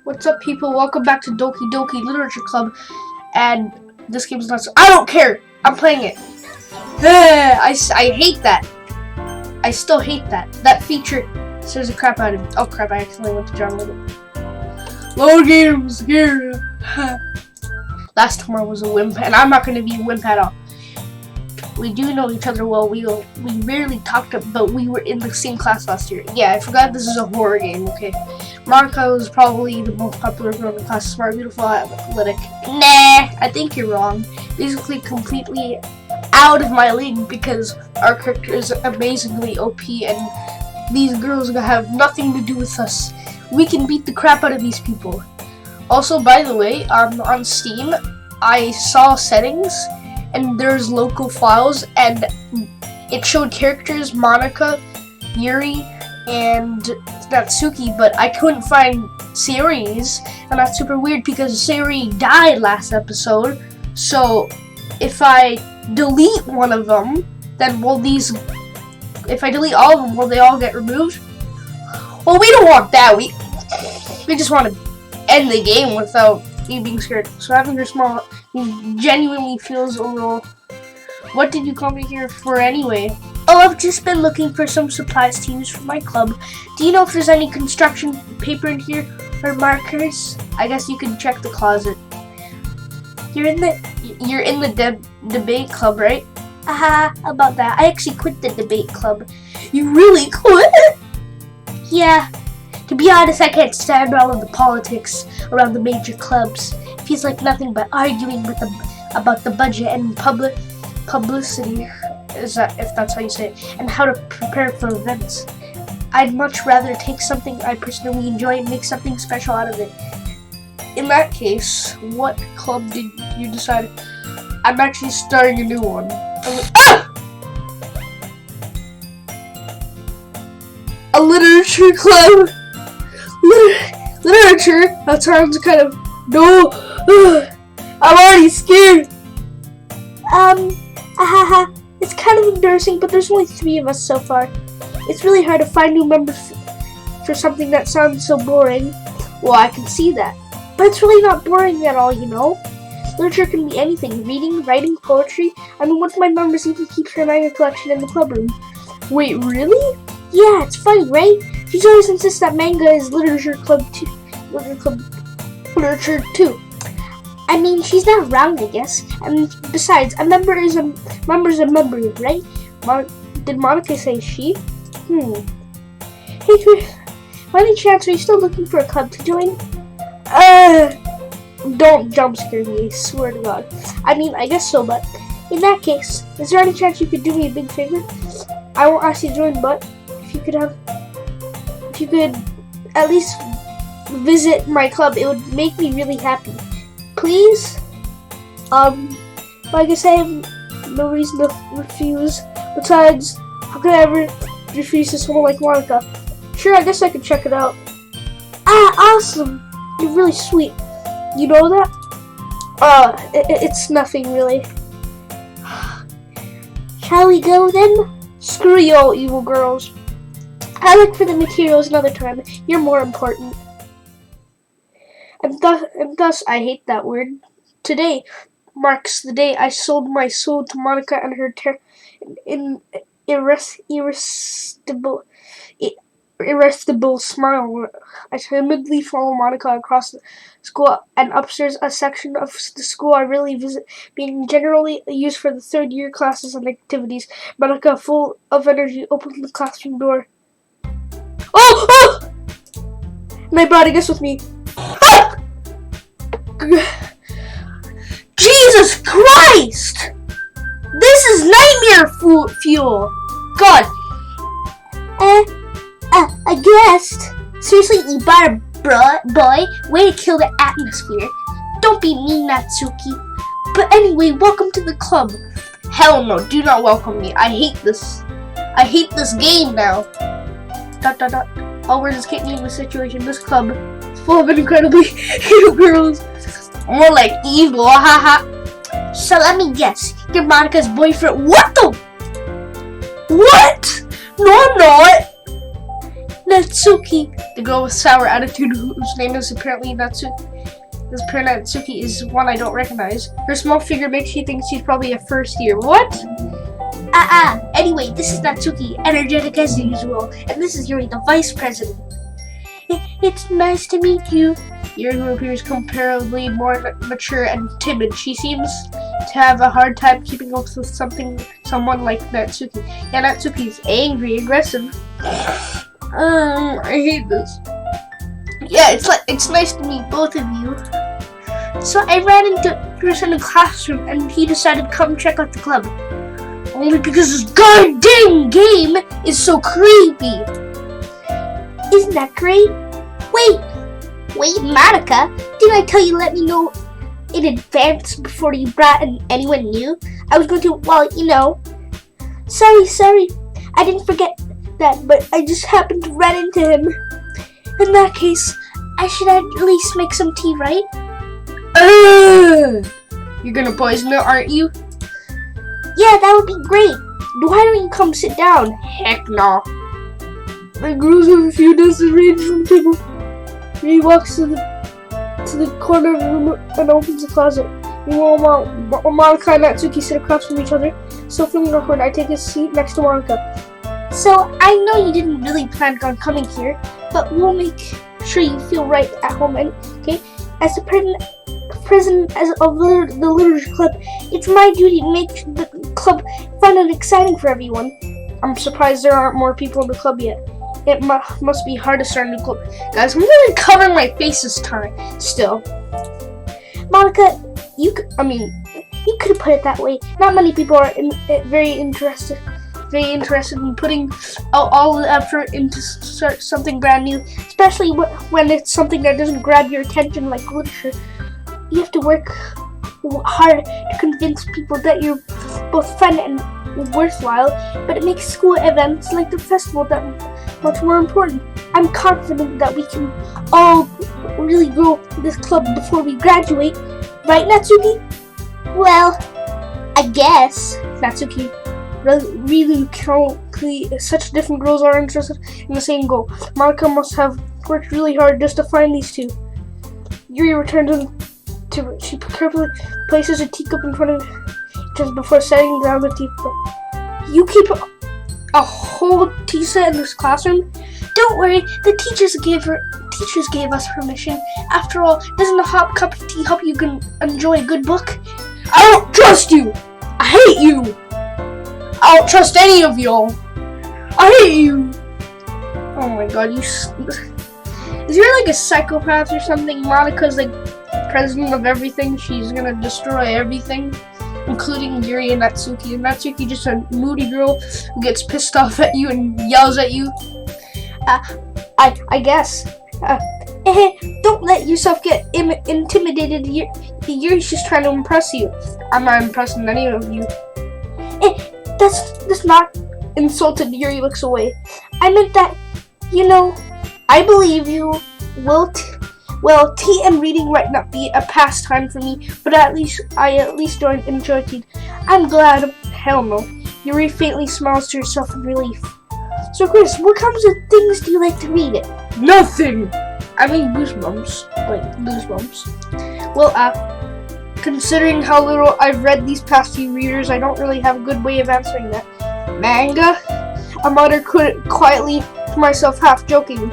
What's up, people? Welcome back to Doki Literature Club. And this game's not so. I don't care. I'm playing it. I hate that. I still hate that. That feature scares the crap out of me. Oh crap! I accidentally went to John Little. Load games here. Last time I was a wimp, and I'm not going to be a wimp at all. We do know each other well. We rarely talked, but we were in the same class last year. Yeah, I forgot this is a horror game. Okay, Monica was probably the most popular girl in the class. Smart, beautiful, athletic. Nah, I think you're wrong. Basically, completely out of my league because our character is amazingly OP, and these girls have nothing to do with us. We can beat the crap out of these people. Also, by the way, on Steam, I saw settings. And there's local files, and it showed characters Monica, Yuri, and Natsuki, but I couldn't find Series, and that's super weird because Series died last episode. So if I delete one of them, then if I delete all of them, will they all get removed? Well, we don't want that. We just want to end the game without you being scared. So having your small genuinely feels a little. What did you come here for anyway? Oh, I've just been looking for some supplies to use for my club. Do you know if there's any construction paper in here or markers? I guess you can check the closet. You're in the debate club, right? About that. I actually quit the debate club. You really quit? Yeah. To be honest, I can't stand all of the politics around the major clubs. It feels like nothing but arguing about the budget and publicity, if that's how you say it, and how to prepare for events. I'd much rather take something I personally enjoy and make something special out of it. In that case, what club did you decide? I'm actually starting a new one. A literature club. Literature? That sounds kind of no. I'm already scared. It's kind of embarrassing, but there's only 3 of us so far. It's really hard to find new members for something that sounds so boring. Well, I can see that, but it's really not boring at all, you know. Literature can be anything: reading, writing, poetry. I mean, one of my members even keeps her manga collection in the club room. Wait, really? Yeah, it's funny, right? She's always insists that manga is literature too. I mean, she's not wrong, I guess. And besides, a member is a member, right? Did Monica say she? Hey, by any chance, are you still looking for a club to join? Don't jump scare me, I swear to God. I mean, I guess so, but in that case, is there any chance you could do me a big favor? I won't ask you to join, but if you could at least visit my club, it would make me really happy. Please? Like I say, I have no reason to refuse. Besides, how could I ever refuse to someone like Monica? Sure, I guess I could check it out. Awesome! You're really sweet. You know that? It's nothing really. Shall we go then? Screw you all evil girls. I look for the materials another time. You're more important. And thus, I hate that word. Today marks the day I sold my soul to Monica and her irresistible smile. I timidly follow Monica across the school and upstairs, a section of the school I rarely visit, being generally used for the 3rd year classes and activities. Monica, full of energy, opened the classroom door. Oh! And I brought a guest with me. Ah! Jesus Christ! This is nightmare fuel! God! A guest? Seriously, you bought a boy? Way to kill the atmosphere. Don't be mean, Natsuki. But anyway, welcome to the club. Hell no, do not welcome me. I hate this. I hate this game now. ... All words escape me in this situation. This club is full of incredibly evil girls. More like evil, haha. So let me guess, you're Monica's boyfriend. What the? What? No, I'm not. Natsuki, the girl with sour attitude whose name is apparently Natsuki. This Natsuki is one I don't recognize. Her small figure makes you think she's probably a first year. What? Anyway, this is Natsuki, energetic as usual, and this is Yuri, the vice president. It's nice to meet you. Yuri, who appears comparably more mature and timid. She seems to have a hard time keeping up with someone like Natsuki. Yeah, Natsuki's angry, aggressive. I hate this. Yeah, it's nice to meet both of you. So I ran into Chris in the classroom, and he decided to come check out the club. Only because this goddamn game is so creepy. Isn't that great? Wait, Monica, didn't I tell you let me know in advance before you brought in anyone new? I was going to, Sorry, I didn't forget that, but I just happened to run into him. In that case, I should at least make some tea, right? You're gonna poison it, aren't you? Yeah, that would be great. Why don't you come sit down? Heck no. The girls have a few dozen range from the table. He walks to the corner of the room and opens the closet. Meanwhile, Monica and Natsuki sit across from each other. Still feeling awkward, I take a seat next to Monica. So, I know you didn't really plan on coming here, but we'll make sure you feel right at home, okay? As the president of the Literature Club, it's my duty to make the club fun and exciting for everyone. I'm surprised there aren't more people in the club yet. It must be hard to start a new club. Guys, I'm gonna cover my face this time. Still. Monica, you could have put it that way. Not many people are very interested in putting out all the effort into start something brand new, especially when it's something that doesn't grab your attention like literature. You have to work hard to convince people that you're both fun and worthwhile, but it makes school events like the festival that much more important. I'm confident that we can all really grow this club before we graduate. Right, Natsuki? Well, I guess. Natsuki, really countlessly, such different girls are interested in the same goal. Monica must have worked really hard just to find these two. Yuri returns she carefully places a teacup in front of just before setting down the teacup. You keep a whole tea set in this classroom? Don't worry, the teachers gave us permission. After all, doesn't a hot cup of tea help you can enjoy a good book? I don't trust you! I hate you! I don't trust any of y'all! I hate you! Oh my god, is you're like a psychopath or something? Monica's like president of everything. She's gonna destroy everything, including Yuri and Natsuki. And Natsuki just a moody girl who gets pissed off at you and yells at you. I guess. Don't let yourself get intimidated. Yuri's just trying to impress you. I'm not impressing any of you. That's not insulted. Yuri looks away. I meant that, I believe you. Well, tea and reading might not be a pastime for me, but I at least enjoy tea. I'm glad. Hell no. Yuri faintly smiles to herself in relief. So, Chris, what kinds of things do you like to read? Nothing! I mean goosebumps. Like, goosebumps. Well, considering how little I've read these past few years, I don't really have a good way of answering that. Manga? I muttered quietly to myself, half joking.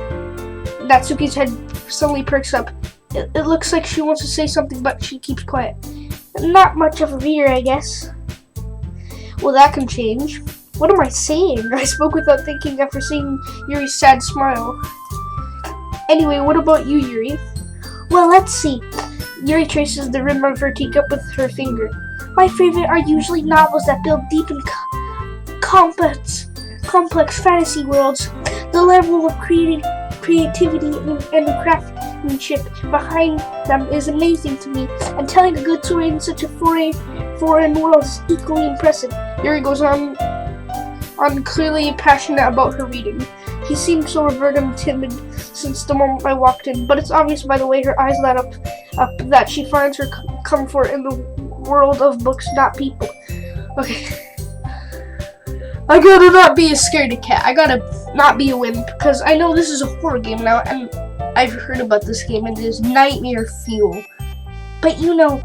Natsuki's head suddenly perks up. It looks like she wants to say something, but she keeps quiet. Not much of a reader, I guess. Well, that can change. What am I saying? I spoke without thinking after seeing Yuri's sad smile. Anyway, what about you, Yuri? Well, let's see. Yuri traces the rim of her teacup with her finger. My favorite are usually novels that build deep and complex fantasy worlds. The level of creativity and craftsmanship behind them is amazing to me, and telling a good story in such a foreign world is equally impressive. Yuri goes on clearly passionate about her reading. She seemed so reserved and timid since the moment I walked in, but it's obvious by the way her eyes light up that she finds her comfort in the world of books, not people. Okay. I gotta not be a scaredy cat. I gotta not be a wimp, because I know this is a horror game now, and I've heard about this game, and it is nightmare fuel. But you know,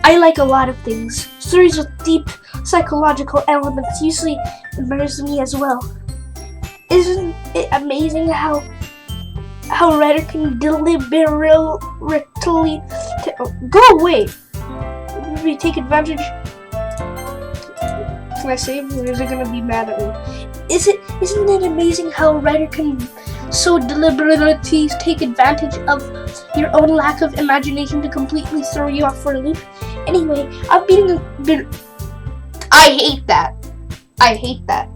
I like a lot of things. Stories with deep psychological elements usually immerse me as well. Isn't it amazing how a writer can deliberately go away? Maybe take advantage. Can I save, or is it gonna be mad at me? Isn't it amazing how a writer can so deliberately take advantage of your own lack of imagination to completely throw you off for a loop? Anyway, I've been I hate that. I hate that.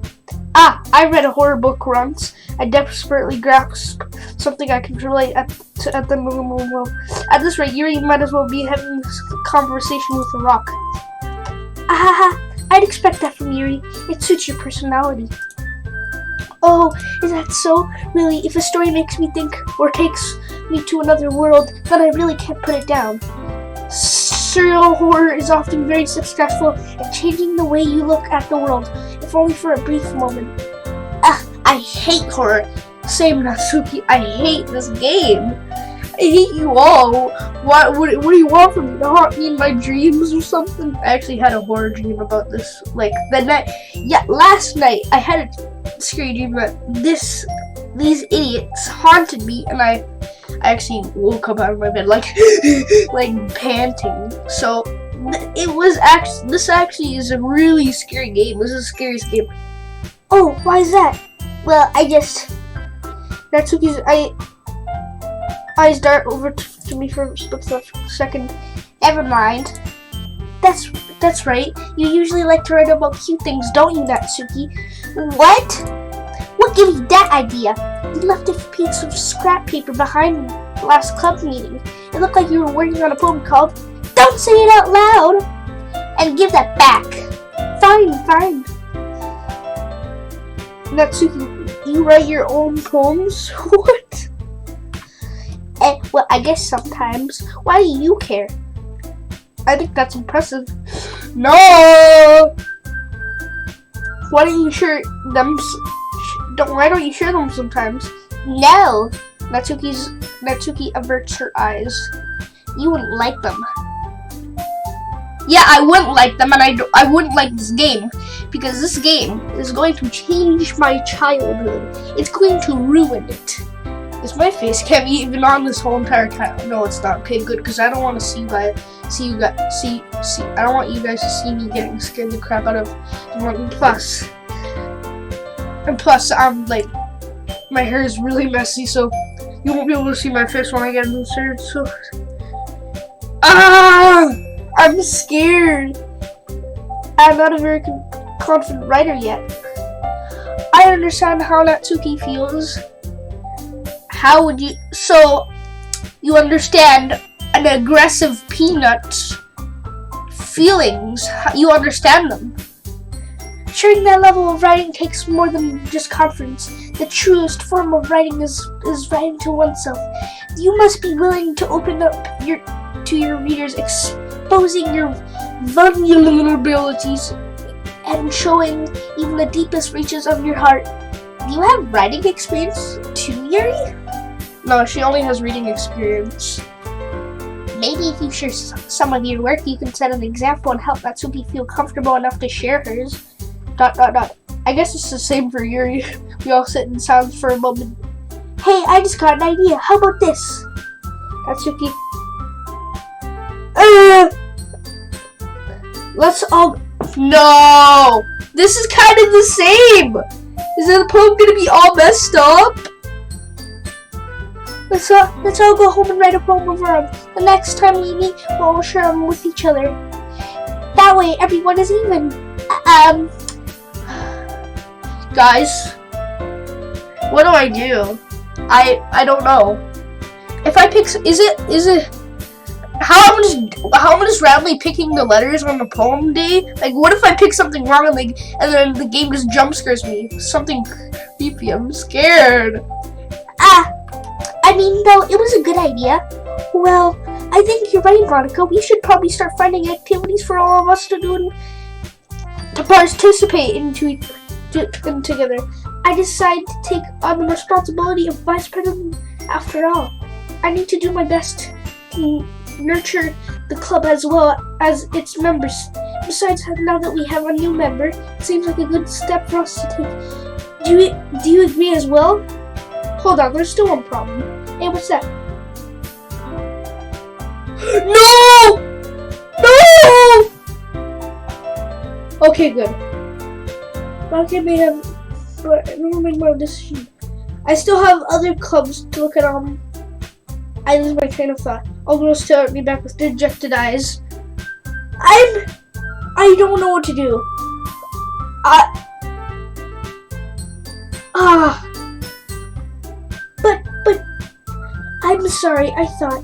I read a horror book once. I desperately grasped something I can relate at the moment. Well, at this rate, Yuri might as well be having this conversation with a rock. I'd expect that from Yuri. It suits your personality. Oh, is that so? Really, if a story makes me think or takes me to another world, then I really can't put it down. Surreal horror is often very successful at changing the way you look at the world, if only for a brief moment. I hate horror. Same, Natsuki. I hate this game. I hate you all. What do you want from me? To haunt me in my dreams or something? I actually had a horror dream about this. Like, the night. Yeah, last night I had a scary dream that these idiots haunted me, and I actually woke up out of my bed like panting. So this actually is a really scary game. This is the scariest game. Oh, why is that? Well, I just... Natsuki's eyes dart over to me for a split second. Never mind. That's right. You usually like to write about cute things, don't you, Natsuki? What? What gave you that idea? You left a piece of scrap paper behind the last club meeting. It looked like you were working on a poem called "Don't Say It Out Loud." And give that back. Fine. Natsuki, you write your own poems? What? Well, I guess sometimes. Why do you care? I think that's impressive. No! Why don't you share them? Why don't you share them sometimes? No. Natsuki averts her eyes. You wouldn't like them. Yeah, I wouldn't like them, and I wouldn't like this game, because this game is going to change my childhood. It's going to ruin it. Is my face cam even on this whole entire time? No, it's not. Okay, good, because I don't want to see you guys. I don't want you guys to see me getting scared the crap out of. And plus, I'm like, my hair is really messy, so you won't be able to see my face when I get in the shirt. So, I'm scared. I'm not a very confident writer yet. I understand how Natsuki feels. How would you? So, you understand an aggressive peanut's feelings. You understand them. Sharing that level of writing takes more than just confidence. The truest form of writing is writing to oneself. You must be willing to open up to your readers, exposing your vulnerabilities and showing even the deepest reaches of your heart. Do you have writing experience too, Yuri? No, she only has reading experience. Maybe if you share some of your work, you can set an example and help Natsuki feel comfortable enough to share hers. ... I guess it's the same for Yuri. We all sit in silence for a moment. Hey, I just got an idea. How about this? Natsuki. Let's all... No! This is kind of the same! Is the poem gonna be all messed up? Let's all go home and write a poem of our own. The next time we meet, we'll all share them with each other. That way, everyone is even. Guys, what do I do? I don't know. If I pick, is it? How am I just randomly picking the letters on the poem day? Like, what if I pick something wrong and then the game just jump scares me? Something creepy. I'm scared. I mean, though, it was a good idea. Well, I think you're right, Monica. We should probably start finding activities for all of us to do and to participate into them together. I decided to take on the responsibility of vice president after all. I need to do my best to nurture the club as well as its members. Besides, now that we have a new member, it seems like a good step for us to take. Do you agree as well? Hold on, there's still one problem. Hey, what's that? No! No! Okay, good. Okay, may have, but I don't make my decision. I still have other clubs to look at. I lose my train of thought. All girls stare at me back with dejected eyes. I don't know what to do. But I'm sorry. I thought.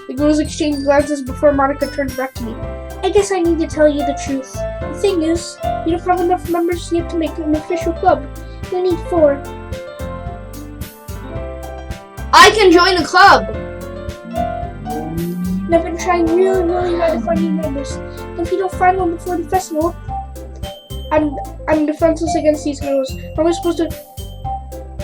The girls exchanged glances before Monica turned back to me. I guess I need to tell you the truth. The thing is, you don't have enough members yet to make an official club. We need 4. I can join the club. And I've been trying really hard to find new members. And if you don't find one before the festival, I'm defenseless against these girls. How am I supposed to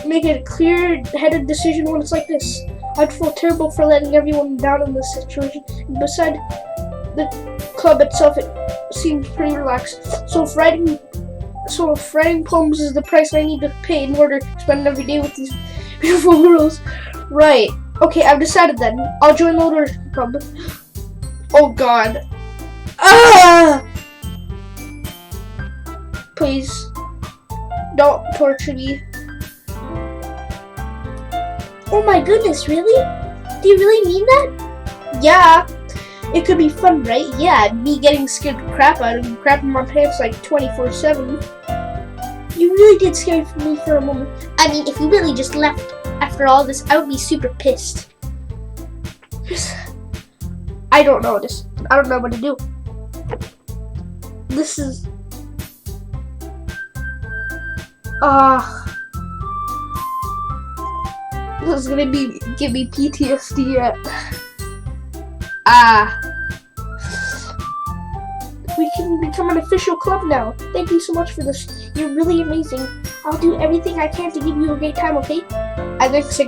make a clear-headed decision when it's like this? I'd feel terrible for letting everyone down in this situation. And besides, the club itself, it seems pretty relaxed. So if writing poems is the price I need to pay in order to spend every day with these beautiful girls, right? Okay, I've decided then. I'll join the Literature Club. Oh God. Ah! Please, don't torture me. Oh my goodness, really? Do you really mean that? Yeah. It could be fun, right? Yeah, me getting scared the crap out of you, crapping my pants like 24/7. You really did scare me for a moment. I mean, if you really just left after all this, I would be super pissed. I don't know this. I don't know what to do. This is... This is gonna give me PTSD yet. We can become an official club now. Thank you so much for this. You're really amazing. I'll do everything I can to give you a great time, okay? I guess.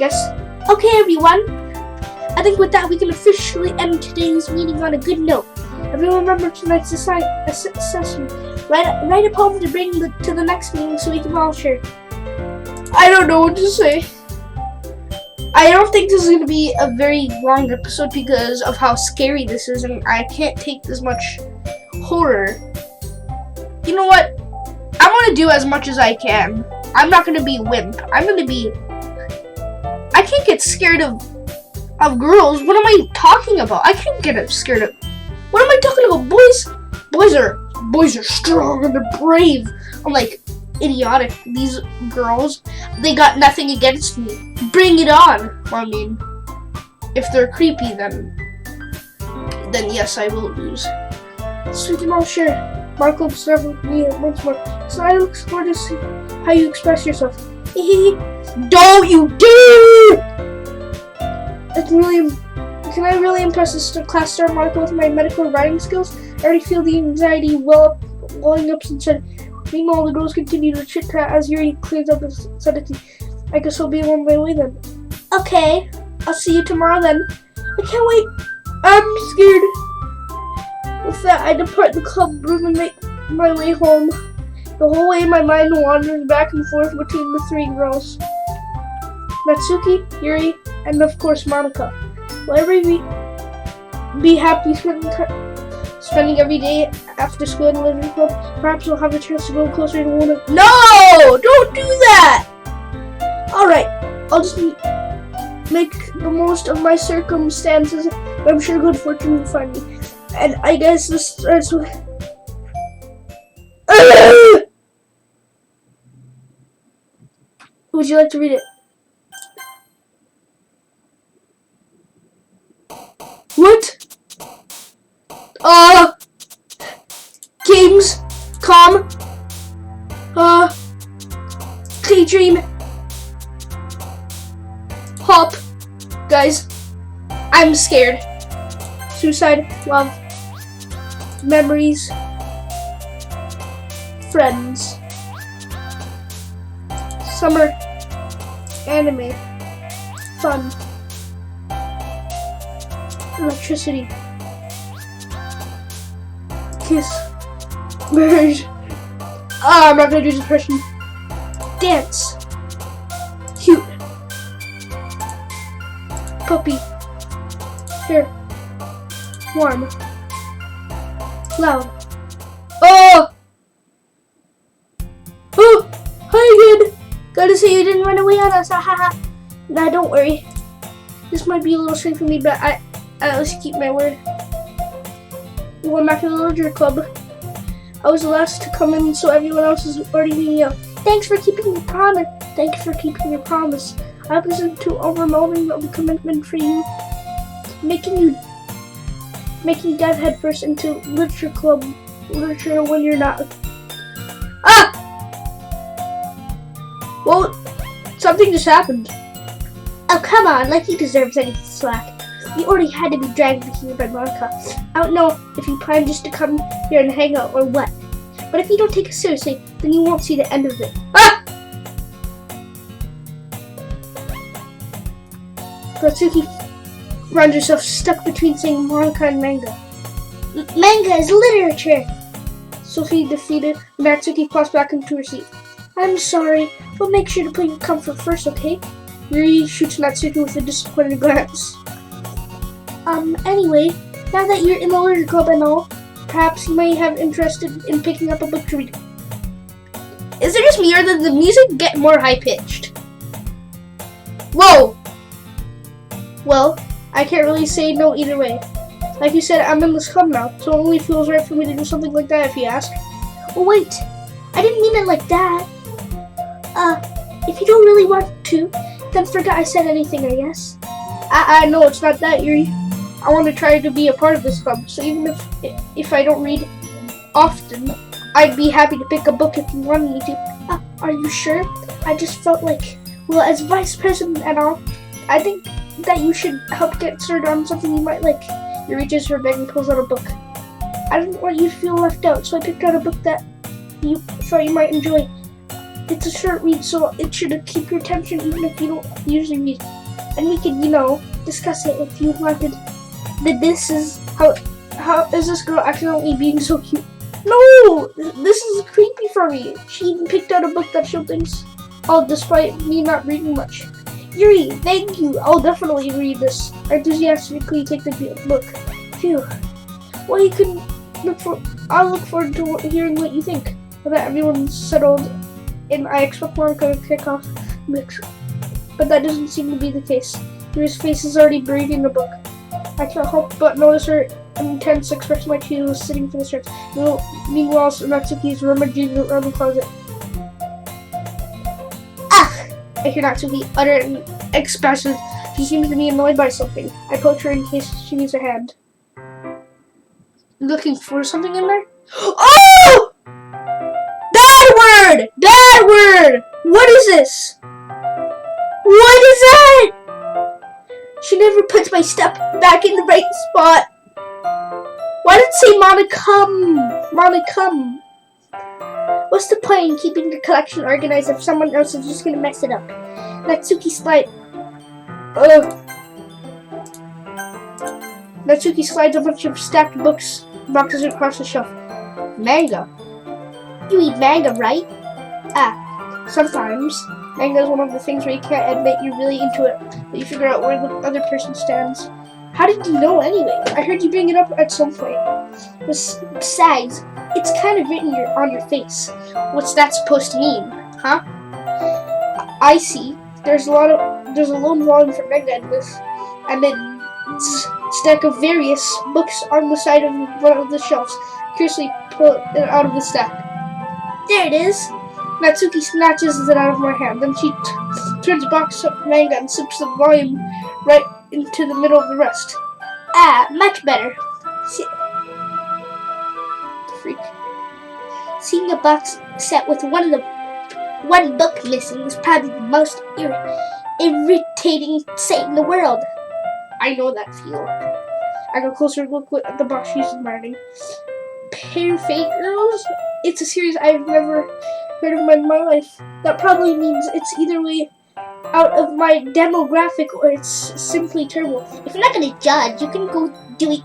Okay, everyone. I think with that, we can officially end today's meeting on a good note. Everyone remember tonight's session. Write a poem to bring to the next meeting so we can all share. I don't know what to say. I don't think this is going to be a very long episode because of how scary this is, and I can't take this much horror. You know what? I'm going to do as much as I can. I'm not going to be a wimp. I can't get scared of girls. What am I talking about? I can't get scared of... What am I talking about? Boys are strong and they're brave. I'm like, idiotic. These girls, they got nothing against me. Bring it on. Well, I mean, if they're creepy, then yes, I will lose. Sweetie Mom, sure. Mark will observe with me once more. So I look forward to see how you express yourself. Don't you dare! Can I really impress this class star Marco with my medical writing skills? I already feel the anxiety welling up inside. Meanwhile, the girls continue to chit-chat as Yuri cleans up his sanity. I guess I'll be on my way then. Okay, I'll see you tomorrow then. I can't wait. I'm scared. With that, I depart the club room and make my way home. The whole way, my mind wanders back and forth between the 3 girls. Natsuki, Yuri, and of course Monica. Will everyone be happy spending every day after school in the living club? Perhaps we'll have a chance to go closer to one of... No! Don't do that! Alright, I'll just make the most of my circumstances. I'm sure good fortune will find me. And I guess this starts with... Would you like to read it? What? Games, calm, daydream, hop, guys, I'm scared. Suicide, love, memories, Friends. Summer. Anime. Fun. Electricity. Kiss. Marriage. Ah, I'm not gonna do this impression. Dance. Cute. Puppy. Hair. Warm. Loud. Oh! Oh! Hi again! Gotta say you didn't run away on us, haha. Nah, don't worry. This might be a little strange for me, but I at least keep my word. Went back to the Villager Club. I was the last to come in, so everyone else is already being yelled. Thanks for keeping your promise. Thank you for keeping your promise. I wasn't too overwhelming of a commitment for you. Making dive headfirst into literature when you're not. Ah! Well, something just happened. Oh, come on, like he deserves any slack. You already had to be dragged here by Monica. I don't know if you plan just to come here and hang out or what. But if you don't take it seriously, then you won't see the end of it. Ah! Natsuki finds herself stuck between saying Monica and manga. Manga is literature! Sophie defeated, Natsuki plops back into her seat. I'm sorry, but make sure to put your comfort first, okay? Yuri shoots Natsuki with a disappointed glance. Anyway, now that you're in the literature club and all, perhaps you may have interest in picking up a book to read. Is it just me or did the music get more high-pitched? Whoa! Well, I can't really say no either way. Like you said, I'm in this club now, so it only feels right for me to do something like that if you ask. Oh wait, I didn't mean it like that. If you don't really want to, then forget I said anything, I guess. I know it's not that, Yuri. I want to try to be a part of this club, so even if I don't read often, I'd be happy to pick a book if you wanted me to. Are you sure? I just felt like, well, as vice president and all, I think that you should help get started on something you might like. He reaches her bag and pulls out a book. I didn't want you to feel left out, so I picked out a book that you thought you might enjoy. It's a short read, so it should keep your attention even if you don't usually read. And we could, discuss it if you wanted. This is how is this girl accidentally being so cute? No! This is creepy for me. She even picked out a book that showed things, all despite me not reading much. Yuri, thank you. I'll definitely read this. I enthusiastically take the book. Phew. Well, you can I'll look forward to hearing what you think. Now that everyone's settled, and I expect Monica to kick off mix. But that doesn't seem to be the case. Yuri's face is already buried in the book. I can't help but notice her intense expression like she was sitting for the stretch. Meanwhile, Natsuki is rummaging around the closet. I hear Natsuki utter an expression. She seems to be annoyed by something. I poke her in case she needs a hand. Looking for something in there? Oh! That word! That word! What is this? What is that? She never puts my stuff back in the right spot. Why did it say Monica? Monica. What's the point in keeping your collection organized if someone else is just gonna mess it up? Natsuki slides a bunch of stacked boxes across the shelf. Manga. You read manga, right? Sometimes. Manga is one of the things where you can't admit you're really into it, but you figure out where the other person stands. How did you know anyway? I heard you bring it up at some point. Besides, it's kind of written on your face. What's that supposed to mean, huh? I see. There's a lone volume for manga in this, and a stack of various books on the side of one of the shelves. Curiously pull it out of the stack. There it is. Natsuki snatches it out of my hand. Then she turns the box of manga and slips the volume right into the middle of the rest. Much better. Freak. Seeing a box set with one book missing is probably the most irritating sight in the world. I know that feel. I go closer and look at the box she's admiring. Fate Girls? It's a series I've never heard of in my life. That probably means it's either way out of my demographic or it's simply terrible. If you're not gonna judge, you can go do it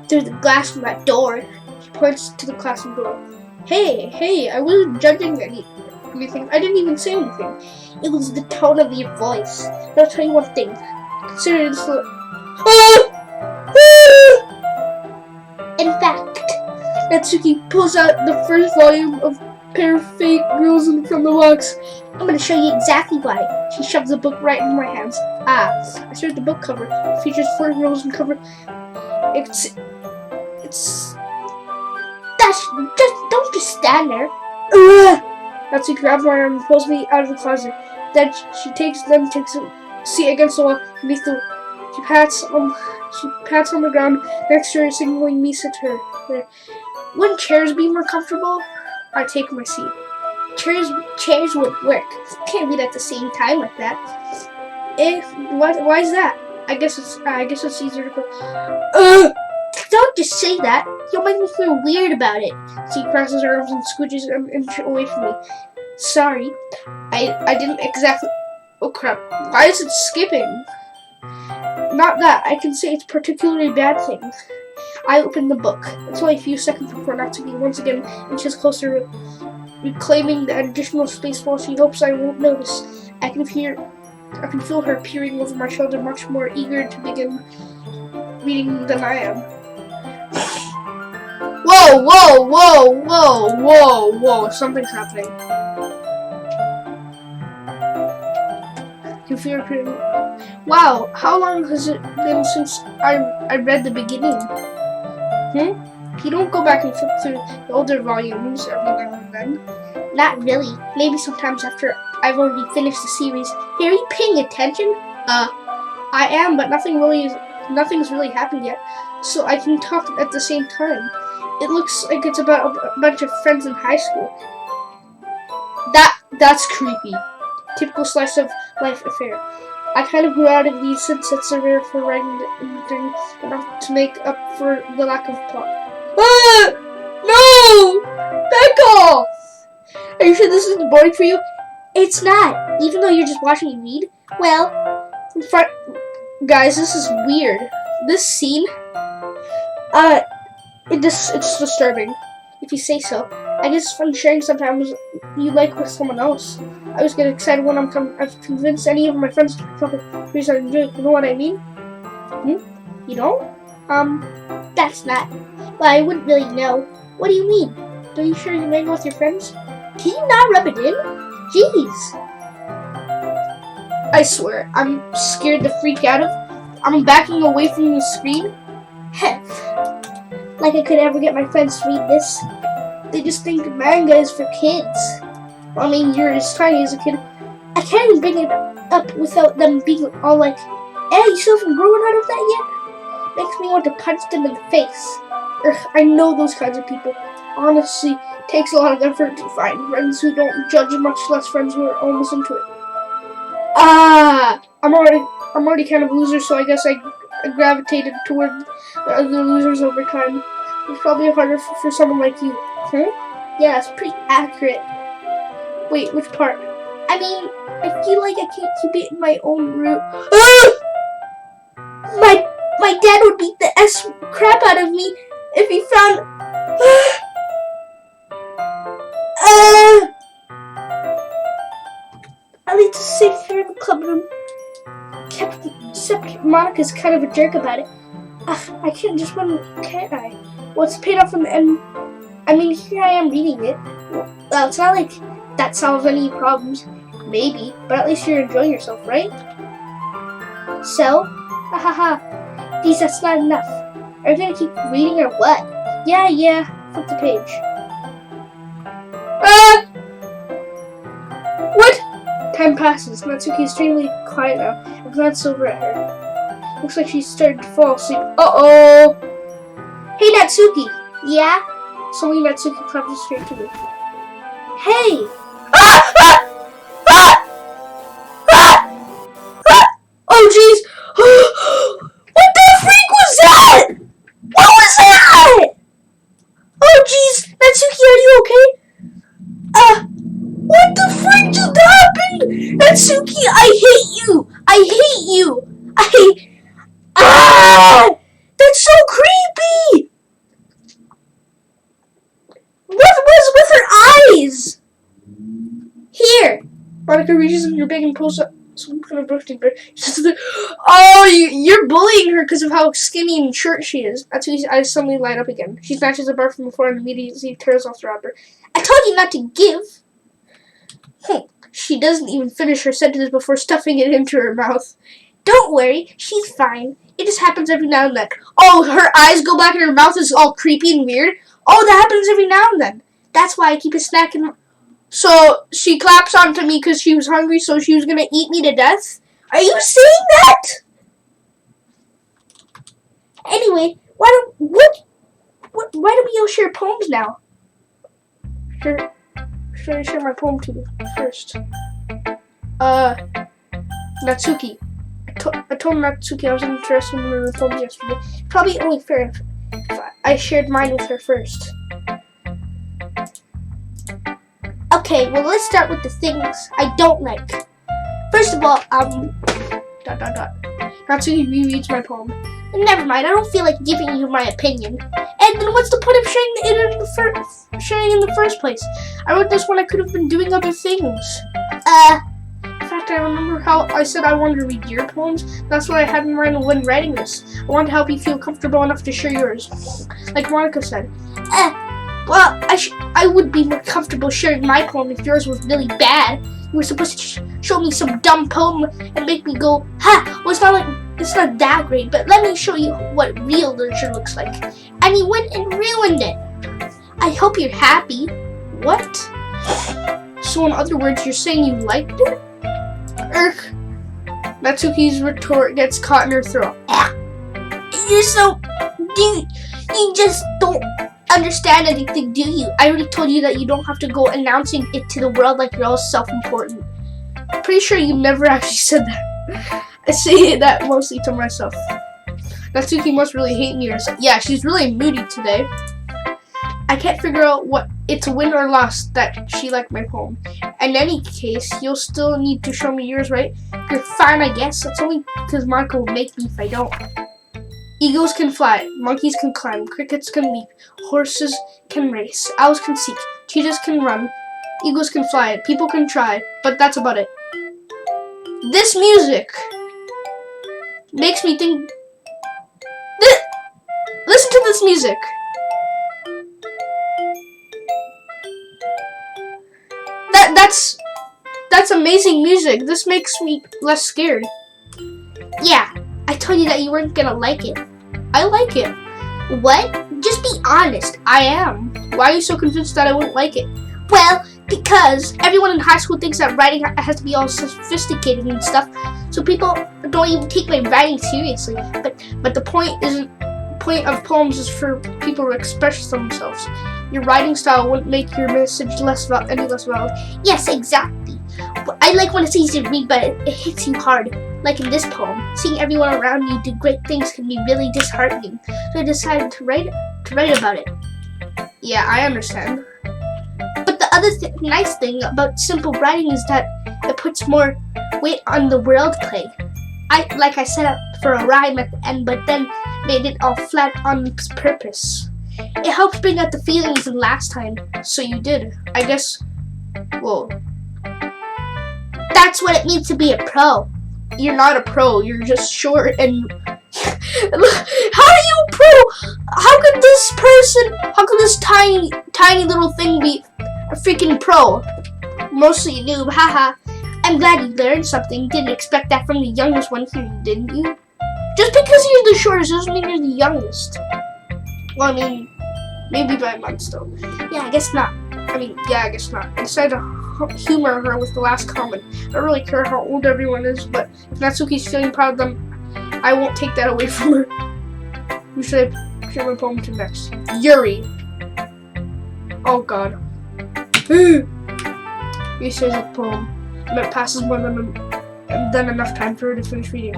through the glass from that door. She points to the classroom door. Hey, I wasn't judging anything. I didn't even say anything. It was the tone of your voice. And I'll tell you one thing. Consider this. In fact, Natsuki pulls out the first volume of Pair of Fate Girls from the box. I'm gonna show you exactly why. She shoves the book right into my hands. I stare at the book cover. It features 4 girls in cover. It's don't just stand there. Natsuki grabs my arm and pulls me out of the closet. Then she takes a seat against the wall beneath the. She pats on the ground next to her, signaling me sit her there. Wouldn't chairs be more comfortable? I take my seat. Chairs would work. Can't read at the same time like that. Why is that? I guess it's easier to go. Don't just say that. You'll make me feel weird about it. She crosses her arms and scooches an inch away from me. Sorry, I didn't exactly. Oh crap! Why is it skipping? Not that. I can say it's a particularly bad thing. I opened the book. It's only a few seconds before Natsuki once again inches closer, reclaiming the additional space while she hopes I won't notice. I can feel her peering over my shoulder, much more eager to begin reading than I am. Whoa! Something's happening. You feel her peering. Wow, how long has it been since I read the beginning? You don't go back and flip through the older volumes every now and then. Not really. Maybe sometimes after I've already finished the series. Hey, are you paying attention? I am, but nothing's really happened yet, so I can talk at the same time. It looks like it's about a bunch of friends in high school. That's creepy. Typical slice of life affair. I kind of grew out of these since it's so rare for writing anything enough to make up for the lack of plot. No! Back off! Are you sure this isn't boring for you? It's not, even though you're just watching me read. Well, guys, this is weird. This scene, it's disturbing, if you say so. I guess it's fun sharing sometimes you like with someone else. I always get excited when I've convinced any of my friends to talk about reason I enjoy it. You know what I mean? You don't? That's not. Well, I wouldn't really know. What do you mean? Are you sure you hang with your friends? Can you not rub it in? Jeez. I swear, I'm scared to freak out of. I'm backing away from the screen. Like I could ever get my friends to read this. They just think manga is for kids. I mean, you're as tiny as a kid. I can't even bring it up without them being all like, "Hey, you still haven't grown out of that yet?" Makes me want to punch them in the face. I know those kinds of people. Honestly, it takes a lot of effort to find friends who don't judge, much less friends who are almost into it. I'm already kind of a loser, so I guess I gravitated toward the other losers over time. It's probably harder for someone like you. Yeah, it's pretty accurate. Wait, which part? I mean, I feel like I can't keep it in my own room. My dad would beat the crap out of me if he found. At least it's safe here in the club room. Except Monica's kind of a jerk about it. I can't just run, can't I? Well, it's paid off in the end. I mean, here I am reading it. Well, it's not like that solves any problems. Maybe, but at least you're enjoying yourself, right? So? Geez, that's not enough. Are you gonna keep reading or what? Yeah. Flip the page. What? Time passes. Natsuki is extremely quiet now. I glance over at her. Looks like she's started to fall asleep. Uh-oh! Hey, Natsuki! Yeah? Suddenly, Natsuki claps straight to me. Hey! Oh, jeez! What the freak was that? What was that? Oh, jeez! Monica reaches in your bag and pulls up some kind of birthday bear. Oh, you're bullying her because of how skinny and short she is. That's why I suddenly light up again. She snatches a bar from the floor and immediately tears off the wrapper. I told you not to give. She doesn't even finish her sentence before stuffing it into her mouth. Don't worry, she's fine. It just happens every now and then. Oh, her eyes go back and her mouth is all creepy and weird. Oh, that happens every now and then. That's why I keep a snack in. So she claps onto me because she was hungry, so she was gonna eat me to death. Are you saying that? Anyway, why don't we all share poems now? Sure. Should I share my poem to you first? Natsuki. I told Natsuki I was interested in her poems yesterday. Probably only fair if I shared mine with her first. Okay, well let's start with the things I don't like. First of all, Natsuki rereads my poem. Never mind, I don't feel like giving you my opinion. And then what's the point of sharing in the first place? I wrote this when I could have been doing other things. In fact, I remember how I said I wanted to read your poems. That's what I had in mind when writing this. I wanted to help you feel comfortable enough to share yours. Like Monica said. Well, I would be more comfortable sharing my poem if yours was really bad. You were supposed to show me some dumb poem and make me go, ha, well, it's not that great, but let me show you what real literature looks like. And you went and ruined it. I hope you're happy. What? So in other words, you're saying you liked it? Natsuki's retort gets caught in her throat. You're so... You just don't understand anything, do you? I already told you that you don't have to go announcing it to the world like you're all self-important. Pretty sure you never actually said that. I say that mostly to myself. Natsuki must really hate me or something. Yeah, she's really moody today. I can't figure out what it's a win or loss that she liked my poem. In any case, you'll still need to show me yours, right? You're fine, I guess. That's only because Monica will make me if I don't. Eagles can fly, monkeys can climb, crickets can leap, horses can race, owls can seek, cheetahs can run, eagles can fly, people can try, but that's about it. This music makes me think... Listen to this music. That's amazing music. This makes me less scared. Yeah, I told you that you weren't gonna like it. I like it. What? Just be honest. I am. Why are you so convinced that I wouldn't like it? Well, because everyone in high school thinks that writing has to be all sophisticated and stuff, so people don't even take my writing seriously. But the point of poems is for people to express themselves. Your writing style wouldn't make your message any less valid. Yes, exactly. I like when it's easy to read, but it hits you hard. Like in this poem, seeing everyone around you do great things can be really disheartening. So I decided to write about it. Yeah, I understand. But the other nice thing about simple writing is that it puts more weight on the wordplay. Like I set up for a rhyme at the end, but then made it all flat on purpose. It helps bring out the feelings in last time. So you did. I guess. Well, that's what it means to be a pro. You're not a pro. You're just short and... How are you a pro? How could this tiny little thing be a freaking pro? Mostly a noob, haha. I'm glad you learned something. Didn't expect that from the youngest one here, didn't you? Just because you're the shortest doesn't mean you're the youngest. Well, I mean, maybe by a month still. Yeah, I guess not. I guess not. I decided to humor her with the last comment. I don't really care how old everyone is, but if Natsuki's feeling proud of them, I won't take that away from her. Who should I share my poem to next? Yuri. Oh god. He says a poem, and it passes more than enough time for her to finish reading.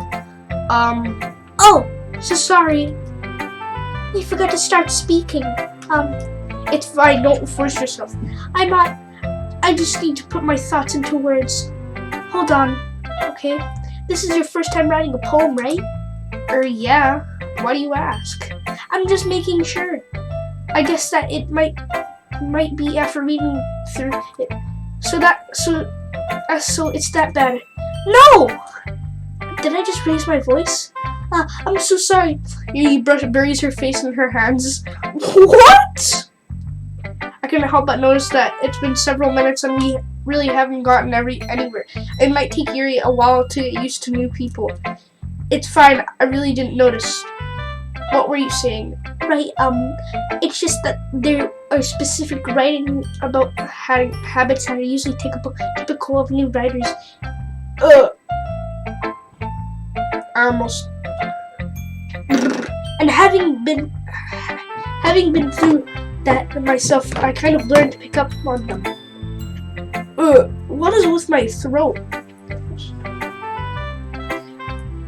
Oh, so sorry. You forgot to start speaking. It's fine, don't force yourself. I just need to put my thoughts into words. Hold on, okay? This is your first time writing a poem, right? Yeah. Why do you ask? I'm just making sure. I guess that it might be after reading through it. So So it's that bad. No! Did I just raise my voice? I'm so sorry. He buries her face in her hands. What? I couldn't help but notice that it's been several minutes and we really haven't gotten anywhere. It might take Yuri a while to get used to new people. It's fine. I really didn't notice. What were you saying? Right, it's just that there are specific writing about habits that are usually typical of new writers. I almost... And having been through that myself, I kind of learned to pick up on them. What is with my throat?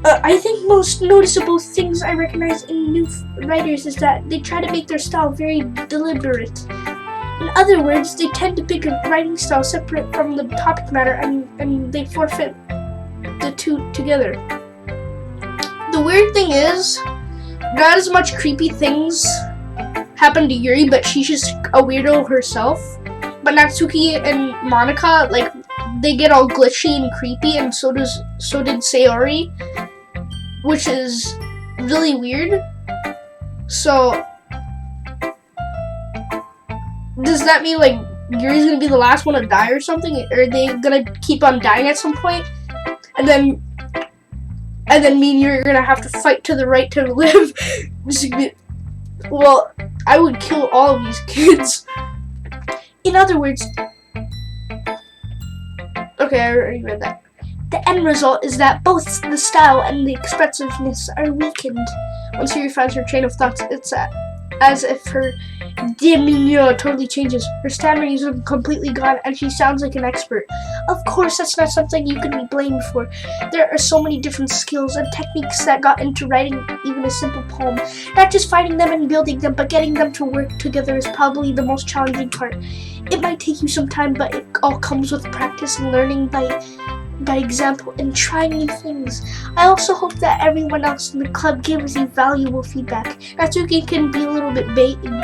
I think most noticeable things I recognize in new writers is that they try to make their style very deliberate. In other words, they tend to pick a writing style separate from the topic matter and they forfeit the two together. The weird thing is, not as much creepy things happen to Yuri, but she's just a weirdo herself. But Natsuki and Monica, like, they get all glitchy and creepy, and so did Sayori, which is really weird. So, does that mean, like, Yuri's gonna be the last one to die or something? Or are they gonna keep on dying at some point? And then me and Yuri are gonna have to fight to the right to live. Well, I would kill all of these kids. In other words, okay, I already read that. The end result is that both the style and the expressiveness are weakened. Once Yuri finds her train of thoughts, it's as if her demeanor totally changes. Her stammering is completely gone, and she sounds like an expert. Of course, that's not something you can be blamed for. There are so many different skills and techniques that got into writing even a simple poem. Not just finding them and building them, but getting them to work together is probably the most challenging part. It might take you some time, but it all comes with practice and learning by example and trying new things. I also hope that everyone else in the club gives you valuable feedback. Natsuki can be a little bit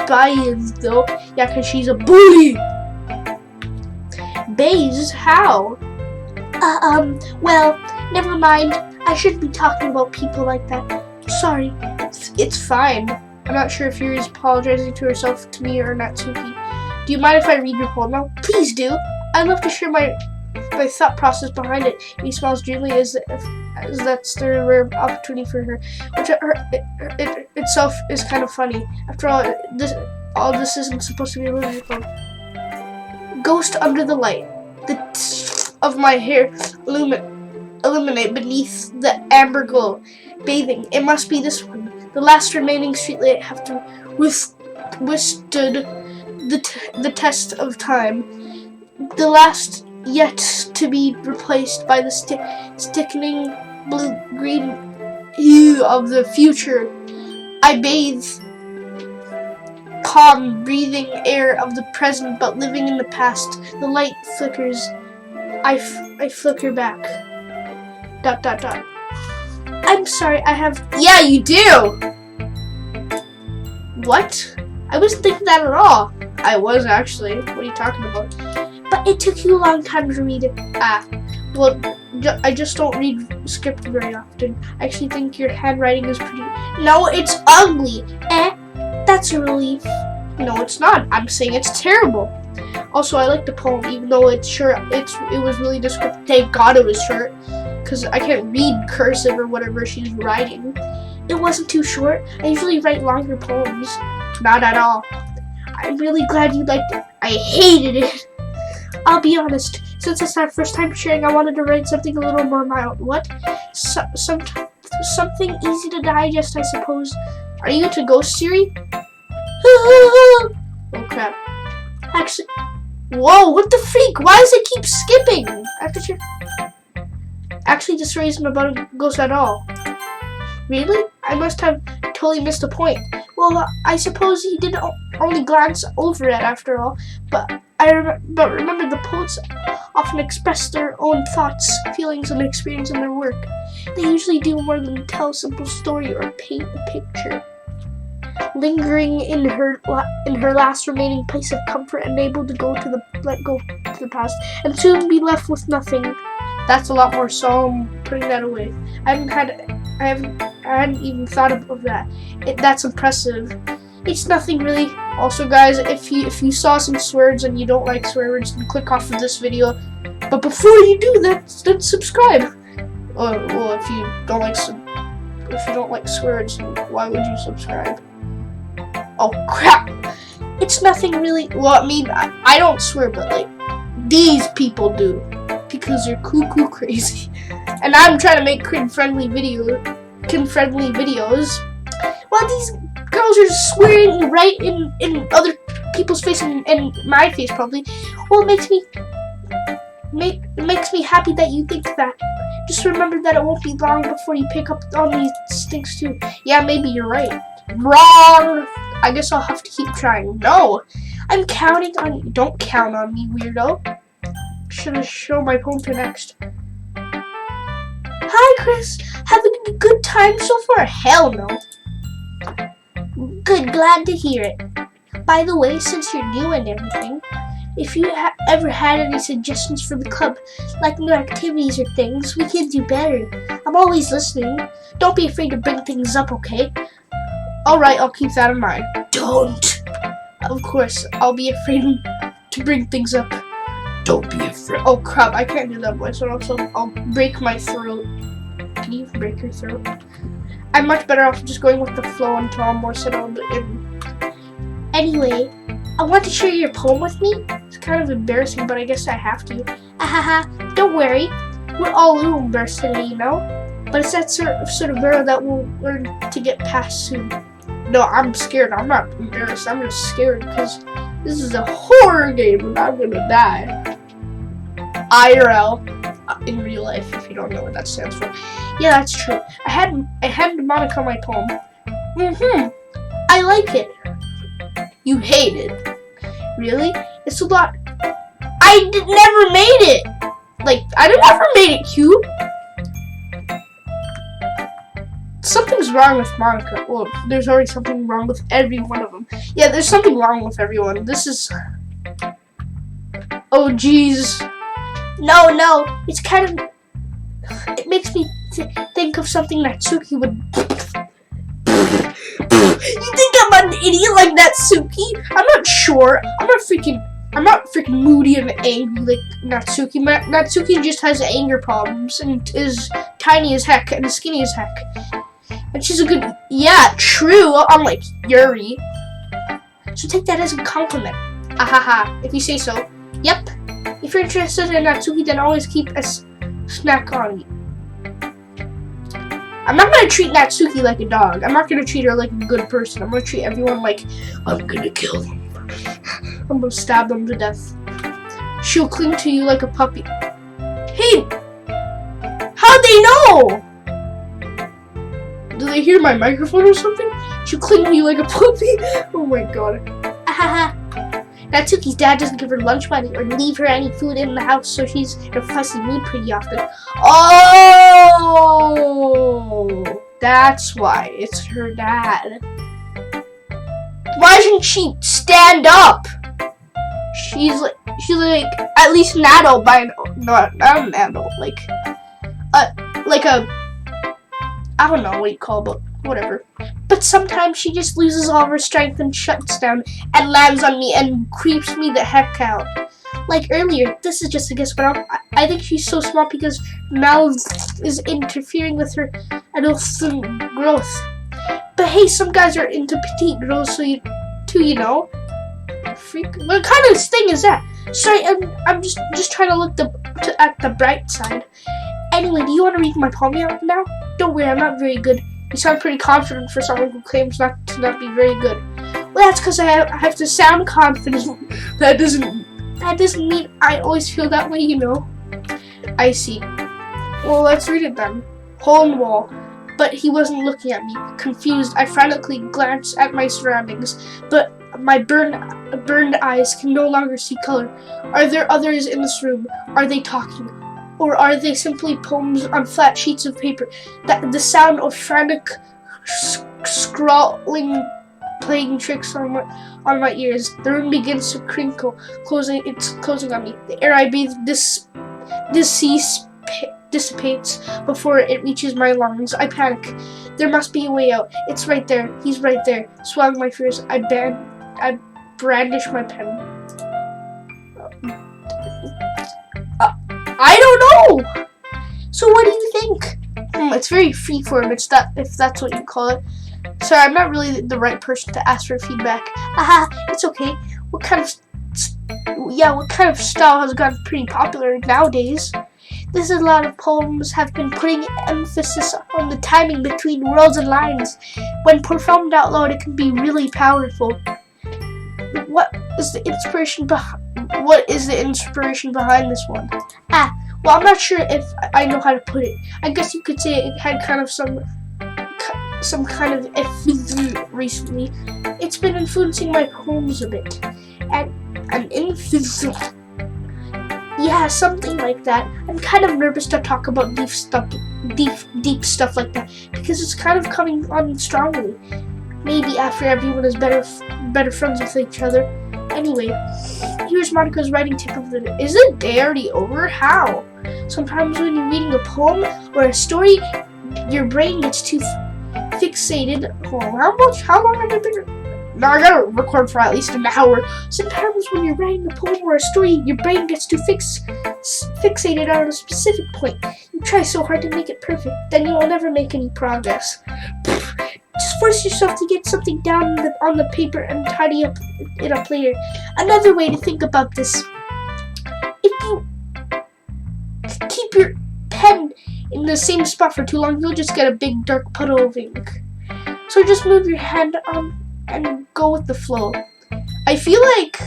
biased though. Yeah, because she's a bully. Baze? How? Well, never mind. I shouldn't be talking about people like that. Sorry. It's fine. I'm not sure if Yuri's apologizing to herself, to me, or Natsuki. Do you mind if I read your poem now? Please do. I'd love to share my thought process behind it. He smiles dreamily as that's the rare opportunity for her, which it itself is kind of funny. After all, this isn't supposed to be a lyrical. Ghost under the light, the of my hair illuminate beneath the amber glow, bathing. It must be this one, the last remaining streetlight after withstood the test of time, the last yet to be replaced by the sickening blue-green hue of the future. I bathe, calm, breathing air of the present, but living in the past. The light flickers. I flicker back. ... I'm sorry, I have... Yeah, you do! What? I wasn't thinking that at all. I was, actually. What are you talking about? But it took you a long time to read it. Well, I just don't read script very often. I actually think your handwriting is pretty... No, it's ugly. That's a relief. No, it's not. I'm saying it's terrible. Also, I like the poem, even though it's short. It was really descriptive. Thank God it was short, because I can't read cursive or whatever she's writing. It wasn't too short. I usually write longer poems. Not at all. I'm really glad you liked it. I hated it. I'll be honest, since it's our first time sharing, I wanted to write something a little more mild. What? Something easy to digest, I suppose. Are you into Ghost Siri? Oh crap. Actually, whoa, what the freak? Why does it keep skipping? Actually, the story isn't about a ghost at all. Really? I must have totally missed the point. Well, I suppose he did only glance over it after all, but remember the poets often express their own thoughts, feelings, and experience in their work. They usually do more than tell a simple story or paint a picture. lingering in her last remaining place of comfort, and able to let go to the past, and soon be left with nothing. That's a lot more, so I'm putting that away. I hadn't even thought of that. That's impressive. It's nothing really. Also, guys, if you saw some swear words and you don't like swear words, then click off of this video. But before you do that, then subscribe. Well, if you don't like swear words, then why would you subscribe? Oh crap! It's nothing really. Well, I mean, I don't swear, but like these people do, because they're cuckoo crazy. And I'm trying to make kid-friendly videos. Well, these girls are swearing right in other people's face and my face probably. Well, it makes me happy that you think that. Just remember that it won't be long before you pick up on these things too. Yeah, maybe you're right. Wrong! I guess I'll have to keep trying. No! I'm counting on you. Don't count on me, weirdo. Should have shown my poem to next. Hi, Chris. Having a good time so far? Hell no. Good, glad to hear it. By the way, since you're new and everything, if you ever had any suggestions for the club, like new activities or things, we can do better. I'm always listening. Don't be afraid to bring things up, okay? Alright, I'll keep that in mind. Don't! Of course, I'll be afraid to bring things up. Don't be afraid. Oh crap, I can't do that voice, so I'll break my throat. Can you break your throat? I'm much better off just going with the flow until I'm more settled in. Anyway, I want to share your poem with me. It's kind of embarrassing, but I guess I have to. Ahaha, don't worry. We're all a little embarrassed today, you know? But it's that sort of barrier that we'll learn to get past soon. No, I'm scared. I'm not embarrassed. I'm just scared because this is a horror game and I'm gonna die. IRL. In real life, if you don't know what that stands for. Yeah, that's true. I had Monica my poem. I like it. You hate it. Really? It's a lot. Never made it. Like, I never made it cute. Something's wrong with Monica. Well, there's already something wrong with every one of them. Yeah, there's something wrong with everyone. This is... Oh, jeez. No, it's kind of... It makes me think of something Natsuki would... You think I'm an idiot like Natsuki? I'm not sure. I'm not freaking moody and angry like Natsuki. Natsuki just has anger problems and is tiny as heck and skinny as heck. And she's a good... Yeah, true, unlike Yuri. So take that as a compliment. Ahaha, if you say so. Yep. If you're interested in Natsuki, then always keep a snack on you. I'm not gonna treat Natsuki like a dog. I'm not gonna treat her like a good person. I'm gonna treat everyone like I'm gonna kill them. I'm gonna stab them to death. She'll cling to you like a puppy. Hey! How'd they know? Do they hear my microphone or something? She'll cling to you like a puppy? Oh my god. Ahaha. Natsuki's dad doesn't give her lunch money or leave her any food in the house, so she's in a fussy mood pretty often. Oh! That's why. It's her dad. Why doesn't she stand up? She's like at least an adult by not an adult, like a I don't know what you call it, but whatever. But sometimes she just loses all of her strength and shuts down and lands on me and creeps me the heck out. Like earlier, this is just a guess, but I think she's so small because mouth is interfering with her adolescent growth. But hey, some guys are into petite girls, so you know. Freak. What kind of thing is that? Sorry, I'm just trying to look at the bright side. Anyway, do you want to read my poem now? Don't worry, I'm not very good. You sound pretty confident for someone who claims to not be very good. Well, that's because I have to sound confident. That doesn't mean I always feel that way, you know. I see. Well, let's read it then. Hole in the wall. But he wasn't looking at me. Confused, I frantically glanced at my surroundings, but my burned eyes can no longer see color. Are there others in this room? Are they talking? Or are they simply poems on flat sheets of paper? The sound of frantic scrawling playing tricks on my ears. The room begins to crinkle, it's closing on me. The air I breathe dissipates before it reaches my lungs. I panic. There must be a way out. It's right there. He's right there. Swallowing my fears, I brandish my pen. I don't know! So what do you think? It's very freeform, if that's what you call it. Sorry, I'm not really the right person to ask for feedback. Haha, it's okay. What kind of style has gotten pretty popular nowadays? This is a lot of poems have been putting emphasis on the timing between words and lines. When performed out loud, it can be really powerful. What is the inspiration behind this one? Well, I'm not sure if I know how to put it. I guess you could say it had kind of some kind of influence recently. It's been influencing my poems a bit. And an influence. Yeah, something like that. I'm kind of nervous to talk about deep stuff like that because it's kind of coming on strongly. Maybe after everyone is better friends with each other. Anyway, here's Monica's writing tip of the day. Is the day already over? How? Sometimes when you're reading a poem or a story, your brain gets too fixated. Hold on, how long have I been? No, I gotta record for at least an hour. Sometimes when you're writing a poem or a story, your brain gets too fixated on a specific point. You try so hard to make it perfect, then you will never make any progress. Just force yourself to get something down on the paper and tidy it up later. Another way to think about this: if you keep your pen in the same spot for too long, you'll just get a big dark puddle of ink. So just move your hand and go with the flow. I feel like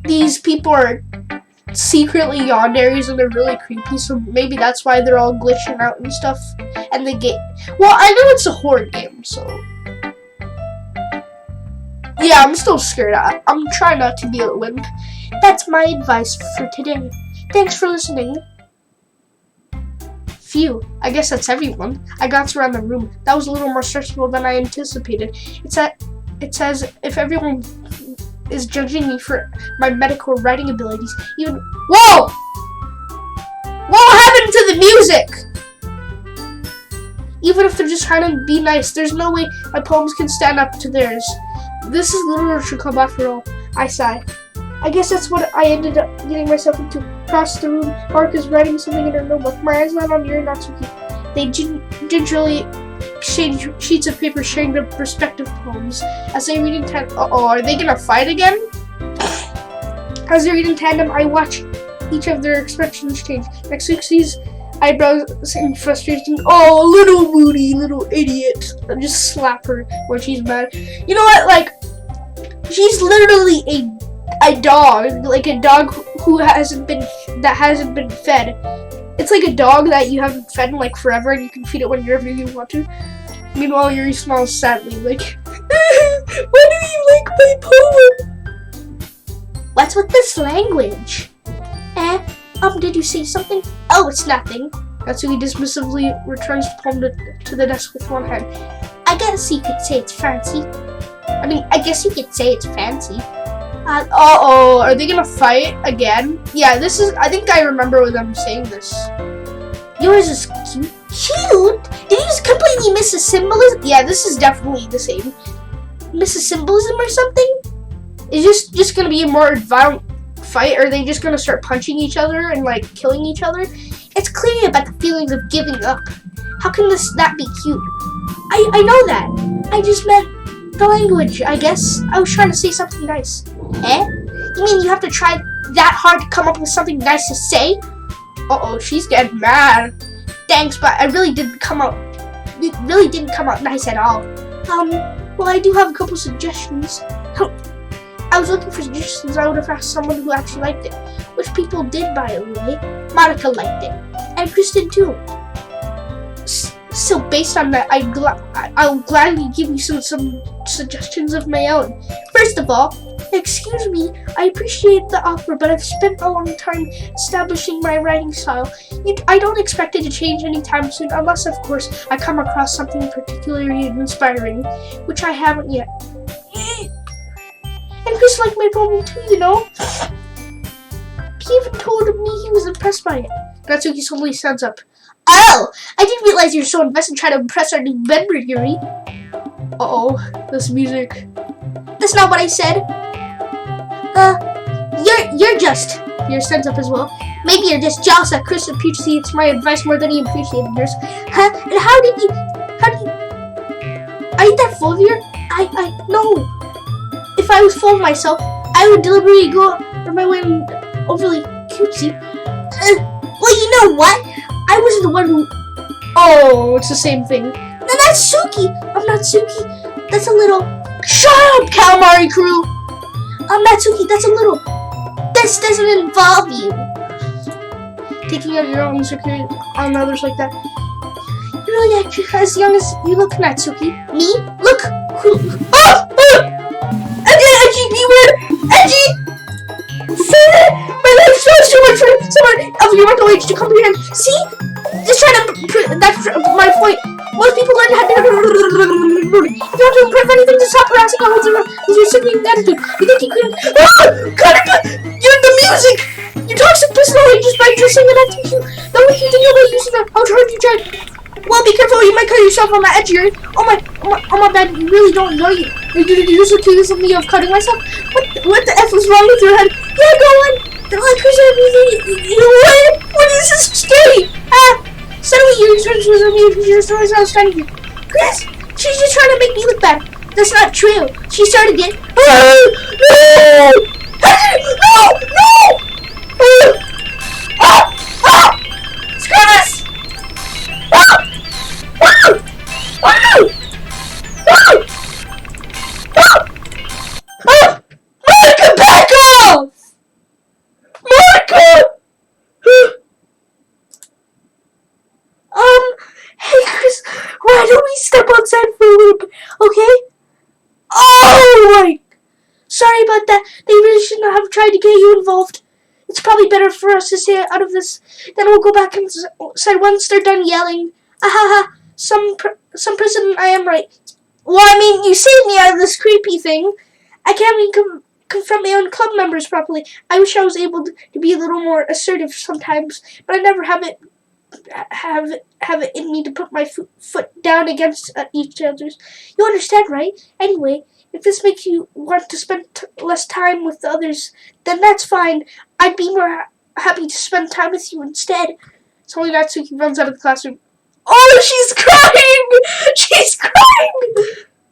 these people are secretly yanderes and they're really creepy, so maybe that's why they're all glitching out and stuff. And the game, well, I know it's a horror game, so yeah, I'm still scared. I'm trying not to be a wimp. That's my advice for today. Thanks for listening. Phew, I guess that's everyone. I glanced around the room. That was a little more stressful than I anticipated. It says if everyone is judging me for my medical writing abilities, even— Whoa! What happened to the music? Even if they're just trying to be nice, there's no way my poems can stand up to theirs. This is literature club after all. I sigh. I guess that's what I ended up getting myself into. Across the room, Mark is writing something in her notebook. My eyes land on your not so cute. They gingerly exchange sheets of paper, sharing their respective poems. As they read in tandem— are they gonna fight again? As they read in tandem, I watch each of their expressions change. Next week sees eyebrows in frustration. Oh, little Moody, little idiot. I just slap her when she's mad. You know what? Like, she's literally a dog, like a dog who hasn't been fed. It's like a dog that you haven't fed in like forever, and you can feed it whenever you want to. Meanwhile, Yuri smiles sadly, like, why do you like my poem? What's with this language? Did you say something? Oh, it's nothing. Natsui dismissively returns the poem to the desk with one hand. I guess you could say it's fancy. I guess you could say it's fancy. Are they gonna fight again? Yeah, I think I remember them saying this. Yours is cute. Cute? Did you just completely miss the symbolism? Yeah, this is definitely the same. Miss the symbolism or something? Is this just gonna be a more violent fight? Or are they just gonna start punching each other and like killing each other? It's clearly about the feelings of giving up. How can that be cute? I know that. I just meant the language, I guess. I was trying to say something nice. You mean you have to try that hard to come up with something nice to say? Uh-oh, she's getting mad. Thanks, but it really didn't come out nice at all. Well, I do have a couple suggestions. I was looking for suggestions. I would have asked someone who actually liked it. Which people did, by the way. Monica liked it. And Kristen, too. So based on that, I'll gladly give you some suggestions of my own. First of all, excuse me, I appreciate the offer, but I've spent a long time establishing my writing style. I don't expect it to change anytime soon, unless, of course, I come across something particularly inspiring, which I haven't yet. And Chris liked my poem too, you know? He even told me he was impressed by it. Natsuki suddenly stands up. Oh! I didn't realize you were so invested in trying to impress our new member, Yuri. Uh-oh, this music. That's not what I said. You're just. Yuri stands up as well. Maybe you're just jealous that Chris appreciates my advice more than he appreciated yours. Huh? And how did you... Are you that full of your... No. If I was full of myself, I would deliberately go out of my way and overly cutesy. Well, you know what? I was the one who... Oh, it's the same thing. No, that's Suki. I'm not Suki. That's a little... Shut up, Calamari Crew! I'm not Suki. That's a little... This doesn't involve you. Taking out your own security on others like that. You're really as young as you look, Natsuki. Me? Look! Edgy, beware! Edgy! See? My life shows too much for someone of your mental age to comprehend. See? Just trying to... That's my point. Most people learn how to... If you want to improve anything to stop harassing others with your sibling attitude, you think you can... Cut it! You're the music! You toxic personality just by dressing it up to you. Don't make you think about using that. How hard you tried. Well, be careful, you might cut yourself on the edge here. Oh my bad, you really don't know you. Did you just accuse me of cutting myself? What the F was wrong with your head? Yeah, go on. They're like, Chris, what is this scary? Suddenly your experience was on me because your stories I was trying to hear. Chris, she's just trying to make me look bad. That's not true. She started it. No! Screw this! Monica, back off! Monica! Hey Chris, why don't we step outside for a little bit, okay? Oh my... Sorry about that. They really shouldn't have tried to get you involved. It's probably better for us to stay out of this. Then we'll go back inside once they're done yelling. Ahaha, some president, I am right. Well, I mean, you saved me out of this creepy thing. I can't even confront my own club members properly. I wish I was able to be a little more assertive sometimes, but I never have it in me to put my foot down against each other's. You understand, right? Anyway, if this makes you want to spend less time with the others, then that's fine. I'd be more happy to spend time with you instead. Suddenly Natsuki runs out of the classroom. Oh, she's crying! She's crying!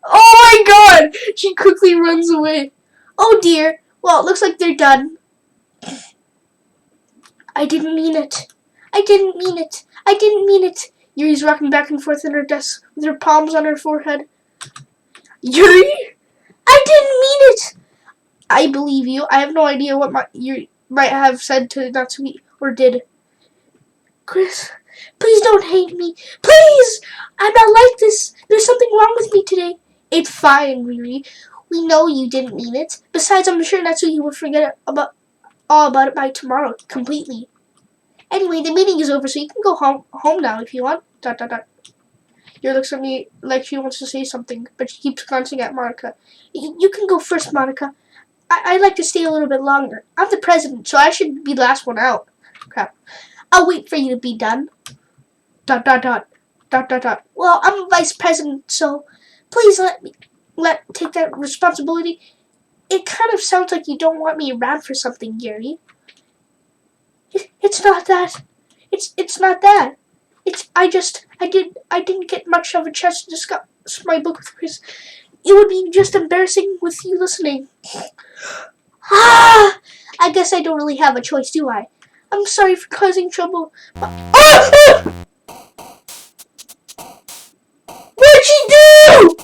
Oh my god! She quickly runs away. Oh dear. Well, it looks like they're done. I didn't mean it. I didn't mean it. I didn't mean it. Yuri's rocking back and forth in her desk with her palms on her forehead. Yuri? I didn't mean it. I believe you. I have no idea what Yuri might have said to Natsuki or did. Chris, please don't hate me. Please! I'm not like this. There's something wrong with me today. It's fine, Yuri. We know you didn't mean it. Besides, I'm sure Natsuki will forget all about it by tomorrow completely. Anyway, the meeting is over, so you can go home now if you want. ... Yuri looks at me like she wants to say something, but she keeps glancing at Monica. You can go first, Monica. I'd like to stay a little bit longer. I'm the president, so I should be the last one out. Crap. I'll wait for you to be done. ... Well, I'm vice president, so please let me take that responsibility. It kind of sounds like you don't want me around for something, Yuri. It's not that. It's not that. I didn't get much of a chance to discuss my book with Chris. It would be just embarrassing with you listening. I guess I don't really have a choice, do I? I'm sorry for causing trouble. What'd she do?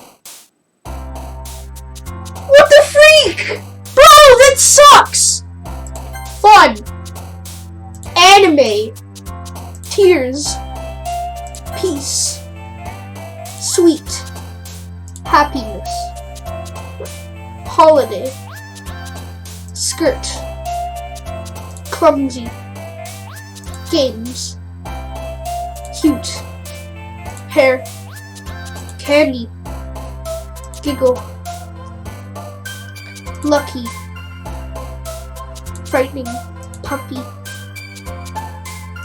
What the freak? Bro, that sucks! Fun. Anime. Tears. Peace. happiness, holiday, skirt, clumsy, games, cute, hair, candy, giggle, lucky, frightening, puppy,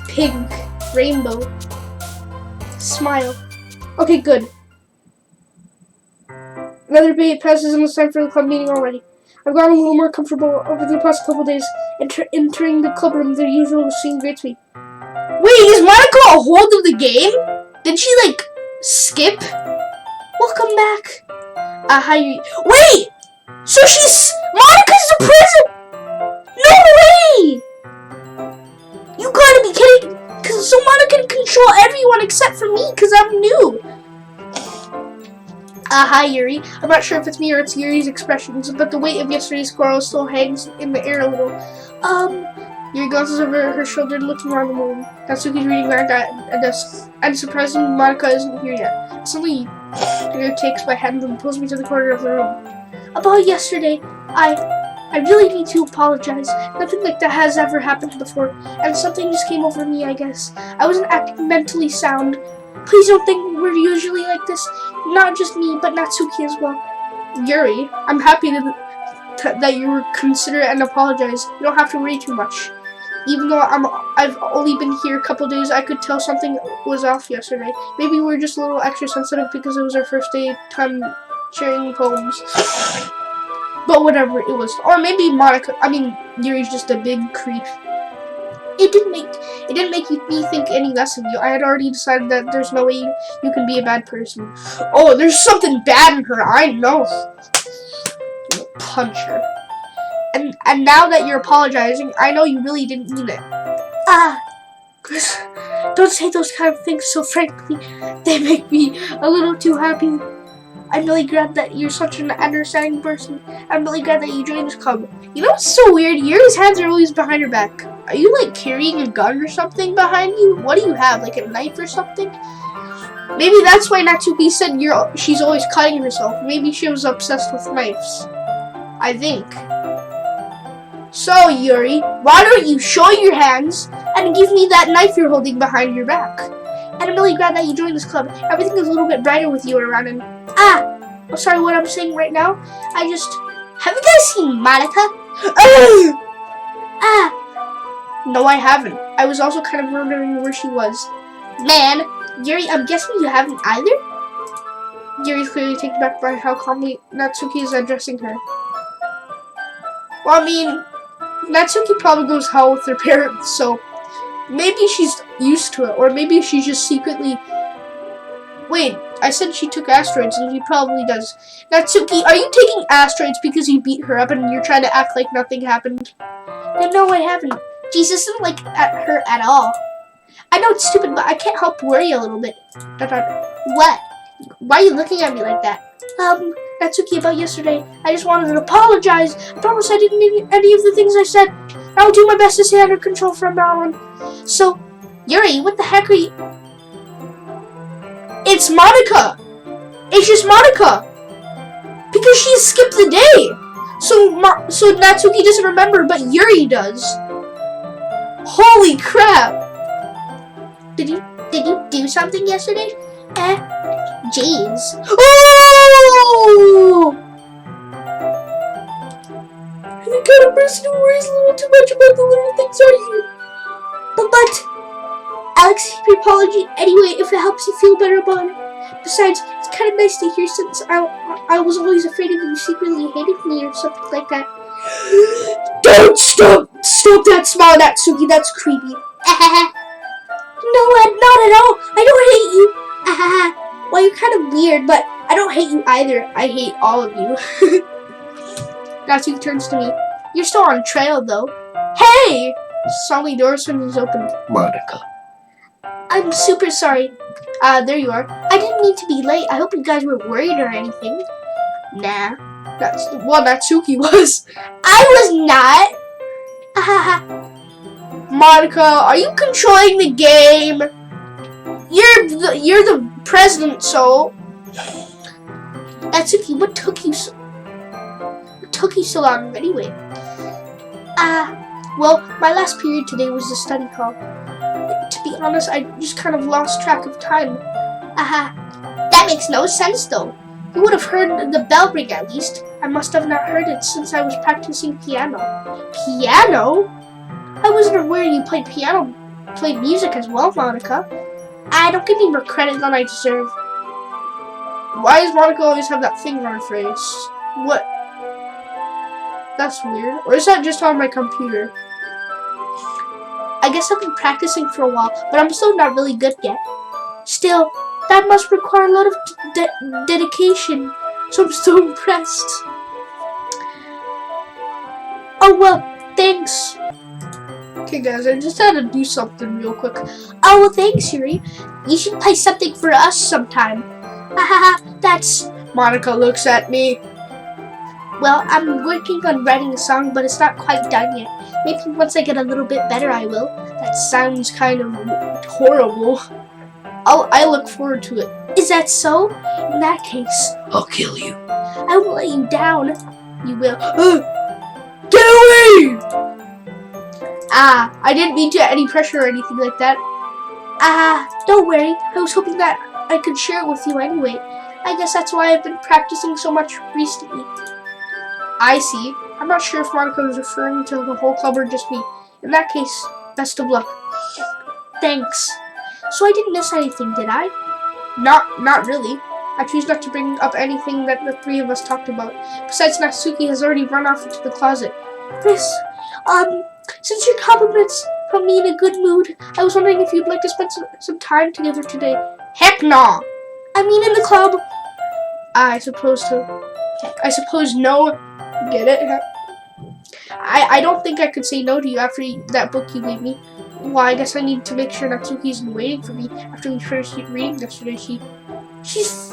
pink, rainbow, smile. Okay, good. Another day passes and it's time for the club meeting already. I've gotten a little more comfortable over the past couple days entering the club room. Their usual scene greets me. Wait, is Monica a hold of the game? Did she, like, skip? Welcome back. Hi. Wait! So Monica's the president! No way! You gotta be kidding! So Monica can control everyone except for me, because I'm new. Hi, Yuri. I'm not sure if it's me or it's Yuri's expressions, but the weight of yesterday's quarrel still hangs in the air a little. Yuri glances over her shoulder, looking around the room. Natsuki's reading back at a desk, and surprisingly, Monica isn't here yet. Suddenly, Yuri takes my hand and pulls me to the corner of the room. About yesterday, I really need to apologize. Nothing like that has ever happened before, and something just came over me, I guess. I wasn't acting mentally sound. Please don't think we're usually like this. Not just me, but Natsuki as well. Yuri, I'm happy that you were considerate and apologize. You don't have to worry too much. Even though I've only been here a couple days, I could tell something was off yesterday. Maybe we're just a little extra sensitive because it was our first time sharing poems. But whatever it was. Or maybe Yuri's just a big creep. It didn't make me think any less of you. I had already decided that there's no way you can be a bad person. Oh, there's something bad in her. I know. Punch her. And now that you're apologizing, I know you really didn't mean it. Chris, don't say those kind of things so frankly. They make me a little too happy. I'm really glad that you're such an understanding person. I'm really glad that you joined this club. You know what's so weird? Yuri's hands are always behind her back. Are you like carrying a gun or something behind you? What do you have? Like a knife or something? Maybe that's why Natsuki said she's always cutting herself. Maybe she was obsessed with knives. I think. So Yuri, why don't you show your hands and give me that knife you're holding behind your back? And I'm really glad that you joined this club. Everything is a little bit brighter with you around and I'm sorry what I'm saying right now. Have you guys seen Monica? No, I haven't. I was also kind of wondering where she was. Man, Yuri, I'm guessing you haven't either? Yuri's clearly taken back by how calmly Natsuki is addressing her. Well, I mean, Natsuki probably goes hell with her parents, so maybe she's used to it, or maybe she's just secretly... Wait, I said she took asteroids, and she probably does. Natsuki, are you taking asteroids because you beat her up and you're trying to act like nothing happened? No, I haven't. Jesus isn't like at her at all. I know it's stupid, but I can't help worry a little bit. What? Why are you looking at me like that? Natsuki, about yesterday, I just wanted to apologize. I promise I didn't mean any of the things I said. I will do my best to stay under control from now on. So, Yuri, what the heck are you... It's Monica! It's just Monica! Because she skipped the day! So Natsuki doesn't remember, but Yuri does. Holy crap! Did you do something yesterday? Jeez. Oh! You're the kind of person who worries a little too much about the little things, are you? But I'll accept your apology anyway if it helps you feel better about it. Besides, it's kind of nice to hear since I was always afraid of you secretly hated me or something like that. Don't stop that smile, Natsuki. That's creepy. No, not at all. I don't hate you. Well, you're kind of weird, but I don't hate you either. I hate all of you. Natsuki turns to me. You're still on trail, though. Hey! Suddenly, the door swings open. Monica. I'm super sorry. There you are. I didn't mean to be late. I hope you guys weren't worried or anything. Nah. Natsuki was. I was not. Monica, are you controlling the game? You're the president, so. Natsuki, what took you so long anyway? Well, my last period today was the study hall. To be honest, I just kind of lost track of time. That makes no sense though. You would have heard the bell ring at least. I must have not heard it since I was practicing piano. Piano? I wasn't aware you played music as well, Monica. Don't give me more credit than I deserve. Why does Monica always have that thing on her face? What? That's weird. Or is that just on my computer? I guess I've been practicing for a while, but I'm still not really good yet. Still, that must require a lot of dedication, so I'm so impressed. Oh well, thanks. Okay guys, I just had to do something real quick. Oh well, thanks, Yuri. You should play something for us sometime. That's... Monica looks at me. Well, I'm working on writing a song, but it's not quite done yet. Maybe once I get a little bit better, I will. That sounds kind of horrible. I look forward to it. Is that so? In that case, I'll kill you. I won't let you down. You will. Get away! I didn't mean to any pressure or anything like that. Don't worry. I was hoping that I could share it with you anyway. I guess that's why I've been practicing so much recently. I see. I'm not sure if Monica was referring to the whole club or just me. In that case, best of luck. Thanks. So I didn't miss anything, did I? Not really. I choose not to bring up anything that the three of us talked about. Besides, Natsuki has already run off into the closet. Chris, since your compliments put me in a good mood, I was wondering if you'd like to spend some time together today. Heck no! I mean in the club. I suppose no. Get it? I don't think I could say no to you after that book you gave me. Well, I guess I need to make sure Natsuki's been waiting for me after we finished reading yesterday. She's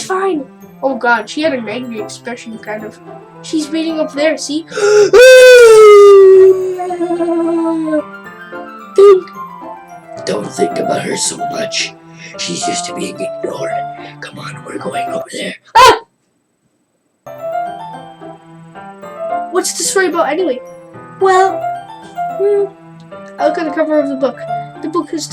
fine. Oh god, she had an angry expression, kind of. She's reading up there, see? Don't think about her so much. She's used to being ignored. Come on, we're going over there. What's the story about anyway? Well, I look at the cover of the book. The book is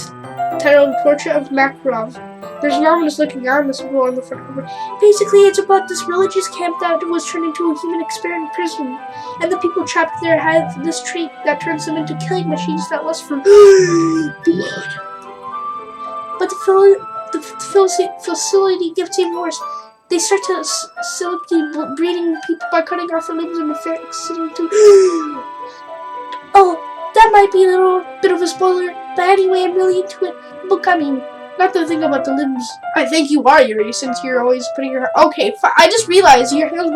titled Portrait of Makarov. There's an ominous looking arm visible on the front cover. Basically, it's about this religious camp that was turned into a human experiment prison. And the people trapped there have this trait that turns them into killing machines that lust for blood. But the facility gets even worse. They start to selectively breeding people by cutting off their limbs and fixing to... Oh, that might be a little bit of a spoiler, but anyway, I'm really into it. Look, I mean, not the thing about the limbs. I think you are, Yuri, since you're always putting your... Okay, I just realized your hands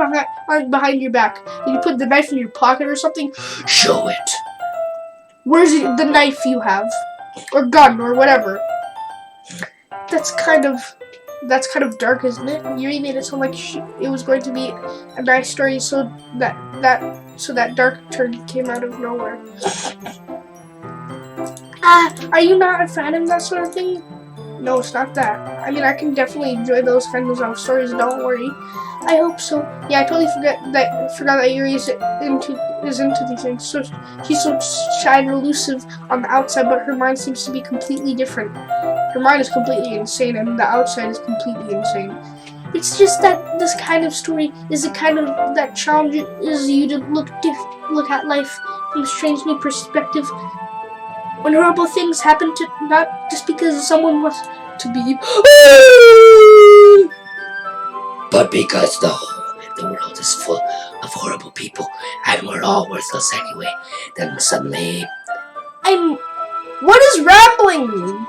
aren't behind your back. Did you put the knife in your pocket or something? Show it. Where's the knife you have? Or gun, or whatever. That's kind of dark, isn't it? Yuri made it sound like it was going to be a nice story, so that dark turn came out of nowhere. Are you not a fan of that sort of thing? No, it's not that. I mean, I can definitely enjoy those kinds of stories. Don't worry. I hope so. Yeah, I totally forgot that Yuri is into these things. So she's so shy and elusive on the outside, but her mind seems to be completely different. Her mind is completely insane, and the outside is completely insane. It's just that this kind of story is the kind of that challenges you to look at life from a strange new perspective. When horrible things happen to not just because someone wants to be, but because the world is full of horrible people, and we're all worthless anyway. Then suddenly, what does rambling mean?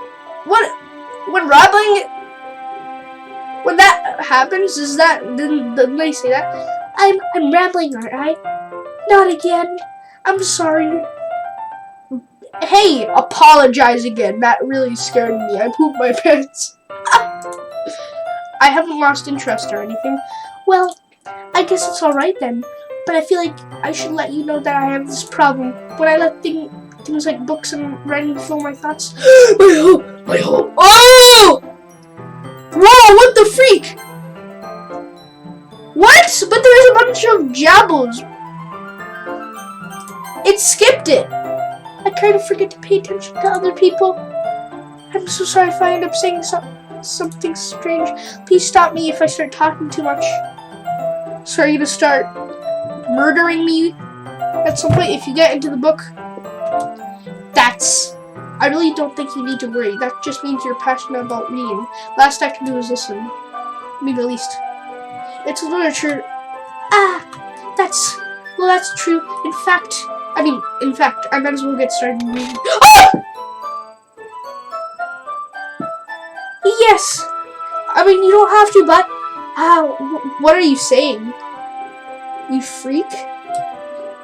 When that happens, is that didn't they say that? I'm rambling, aren't I? Not again. I'm sorry. Hey, apologize again. That really scared me. I pooped my pants. I haven't lost interest or anything. Well, I guess it's alright then. But I feel like I should let you know that I have this problem. When I let things like books and writing fill my thoughts. My hope. Oh! Whoa, what the freak? What? But there's a bunch of jabos. It skipped it. I kind of forget to pay attention to other people. I'm so sorry if I end up saying something strange. Please stop me if I start talking too much. So are you gonna start murdering me at some point if you get into the book? I really don't think you need to worry. That just means you're passionate about reading. Last I can do is listen. I mean, the least. It's literature. That's true. In fact, I might as well get started reading. Yes! I mean, you don't have to, but... what are you saying? You freak?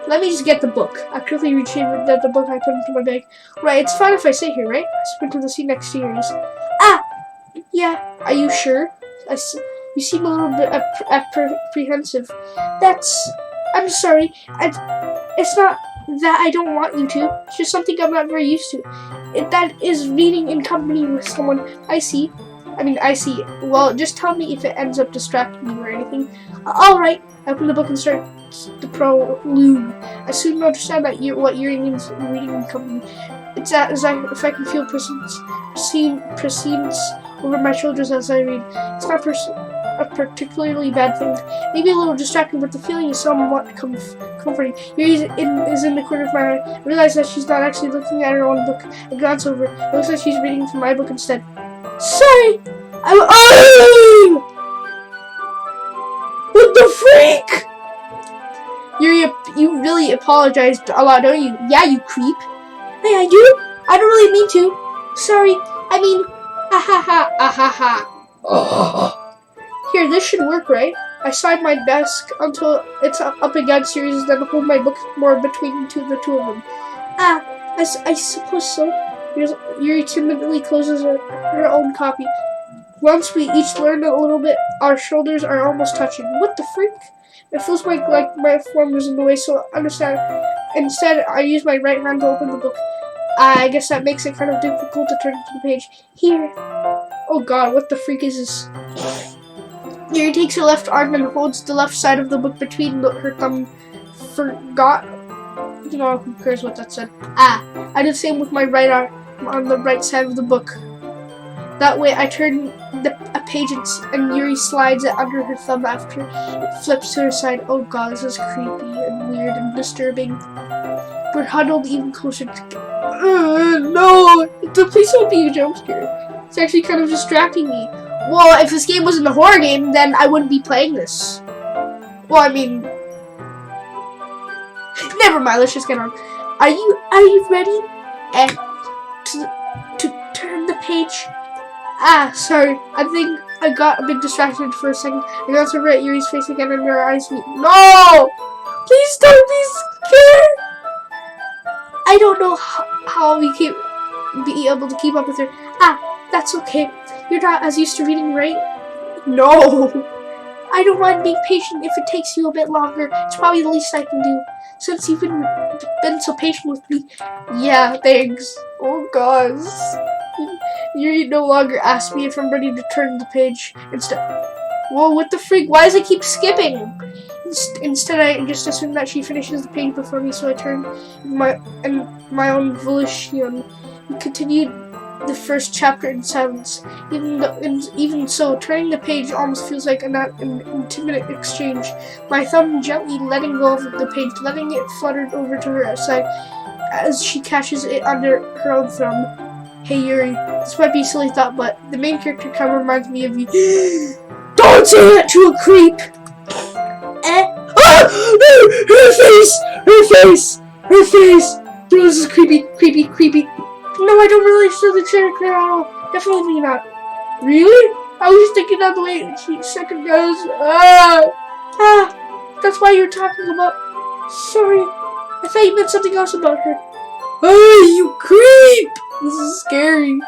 Let me just get the book. I quickly retrieved the book I put into my bag. Right, it's fine if I sit here, right? I sprint to the seat next to yours. Yeah. Are you sure? You seem a little bit apprehensive. I'm sorry. It's not that I don't want you to. It's just something I'm not very used to. That is reading in company with someone. I see. Well, just tell me if it ends up distracting you or anything. Alright. I open the book and start the prologue. I soon understand that what Yuri means reading in company. It's as if I can feel proceeds over my shoulders as I read. It's not a particularly bad thing. Maybe a little distracting, but the feeling is somewhat comforting. Yuri is in the corner of my eye. I realize that she's not actually looking at her own book. I glance over. It looks like she's reading from my book instead. Sorry! What the freak? You really apologized a lot, don't you? Yeah, you creep. Hey, I do? I don't really mean to. Sorry. I mean, Here, this should work, right? I slide my desk until it's up against yours, then hold my book more between the two of them. I suppose so. Yuri timidly closes her own copy. Once we each learn a little bit, our shoulders are almost touching. What the freak? It feels like my form is in the way, so instead, I use my right hand to open the book. I guess that makes it kind of difficult to turn to the page. Here. Oh god, what the freak is this? Yuri takes her left arm and holds the left side of the book between her thumb. Forgot. You know, who cares what that said? I did the same with my right arm on the right side of the book. That way, I turn a page and Yuri slides it under her thumb after it flips to her side. Oh god, this is creepy and weird and disturbing. We're huddled even closer together. No! Please don't be a jump scare. It's actually kind of distracting me. Well, if this game wasn't a horror game, then I wouldn't be playing this. Well, I mean... Never mind, let's just get on. Are you ready? To turn the page? Sorry. I think I got a bit distracted for a second. I glanced over at Yuri's face again and her eyes meet. No! Please don't be scared! I don't know how we be able to keep up with her. That's okay. You're not as used to reading, right? No! I don't mind being patient if it takes you a bit longer. It's probably the least I can do. Since you've been so patient with me. Yeah, thanks. Oh god. You no longer ask me if I'm ready to turn the page. Instead, whoa, what the freak? Why does it keep skipping? Instead, I just assume that she finishes the page before me, so I turn my own volition and continued the first chapter in silence. Even so, turning the page almost feels like an intimate exchange. My thumb gently letting go of the page, letting it flutter over to her side as she catches it under her own thumb. Hey Yuri, this might be a silly thought, but the main character kind of reminds me of you. Don't say that to a creep! Her face! This is creepy. No, I don't really feel the character at all. Definitely not. Really? I was thinking of the way she second goes. That's why you're talking about. Sorry, I thought you meant something else about her. Hey, you creep! This is scary.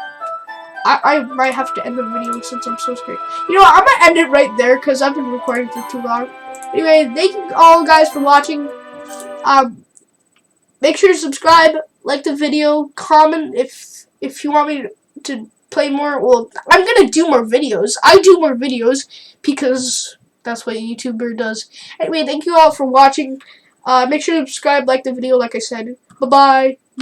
I might have to end the video since I'm so scared. You know what? I'm gonna end it right there because I've been recording for too long. Anyway, thank you all guys for watching. Make sure to subscribe, like the video, comment if you want me to play more. Well, I'm gonna do more videos. I do more videos because That's what a YouTuber does. Anyway, thank you all for watching. Make sure to subscribe, like the video, like I said. Bye-bye.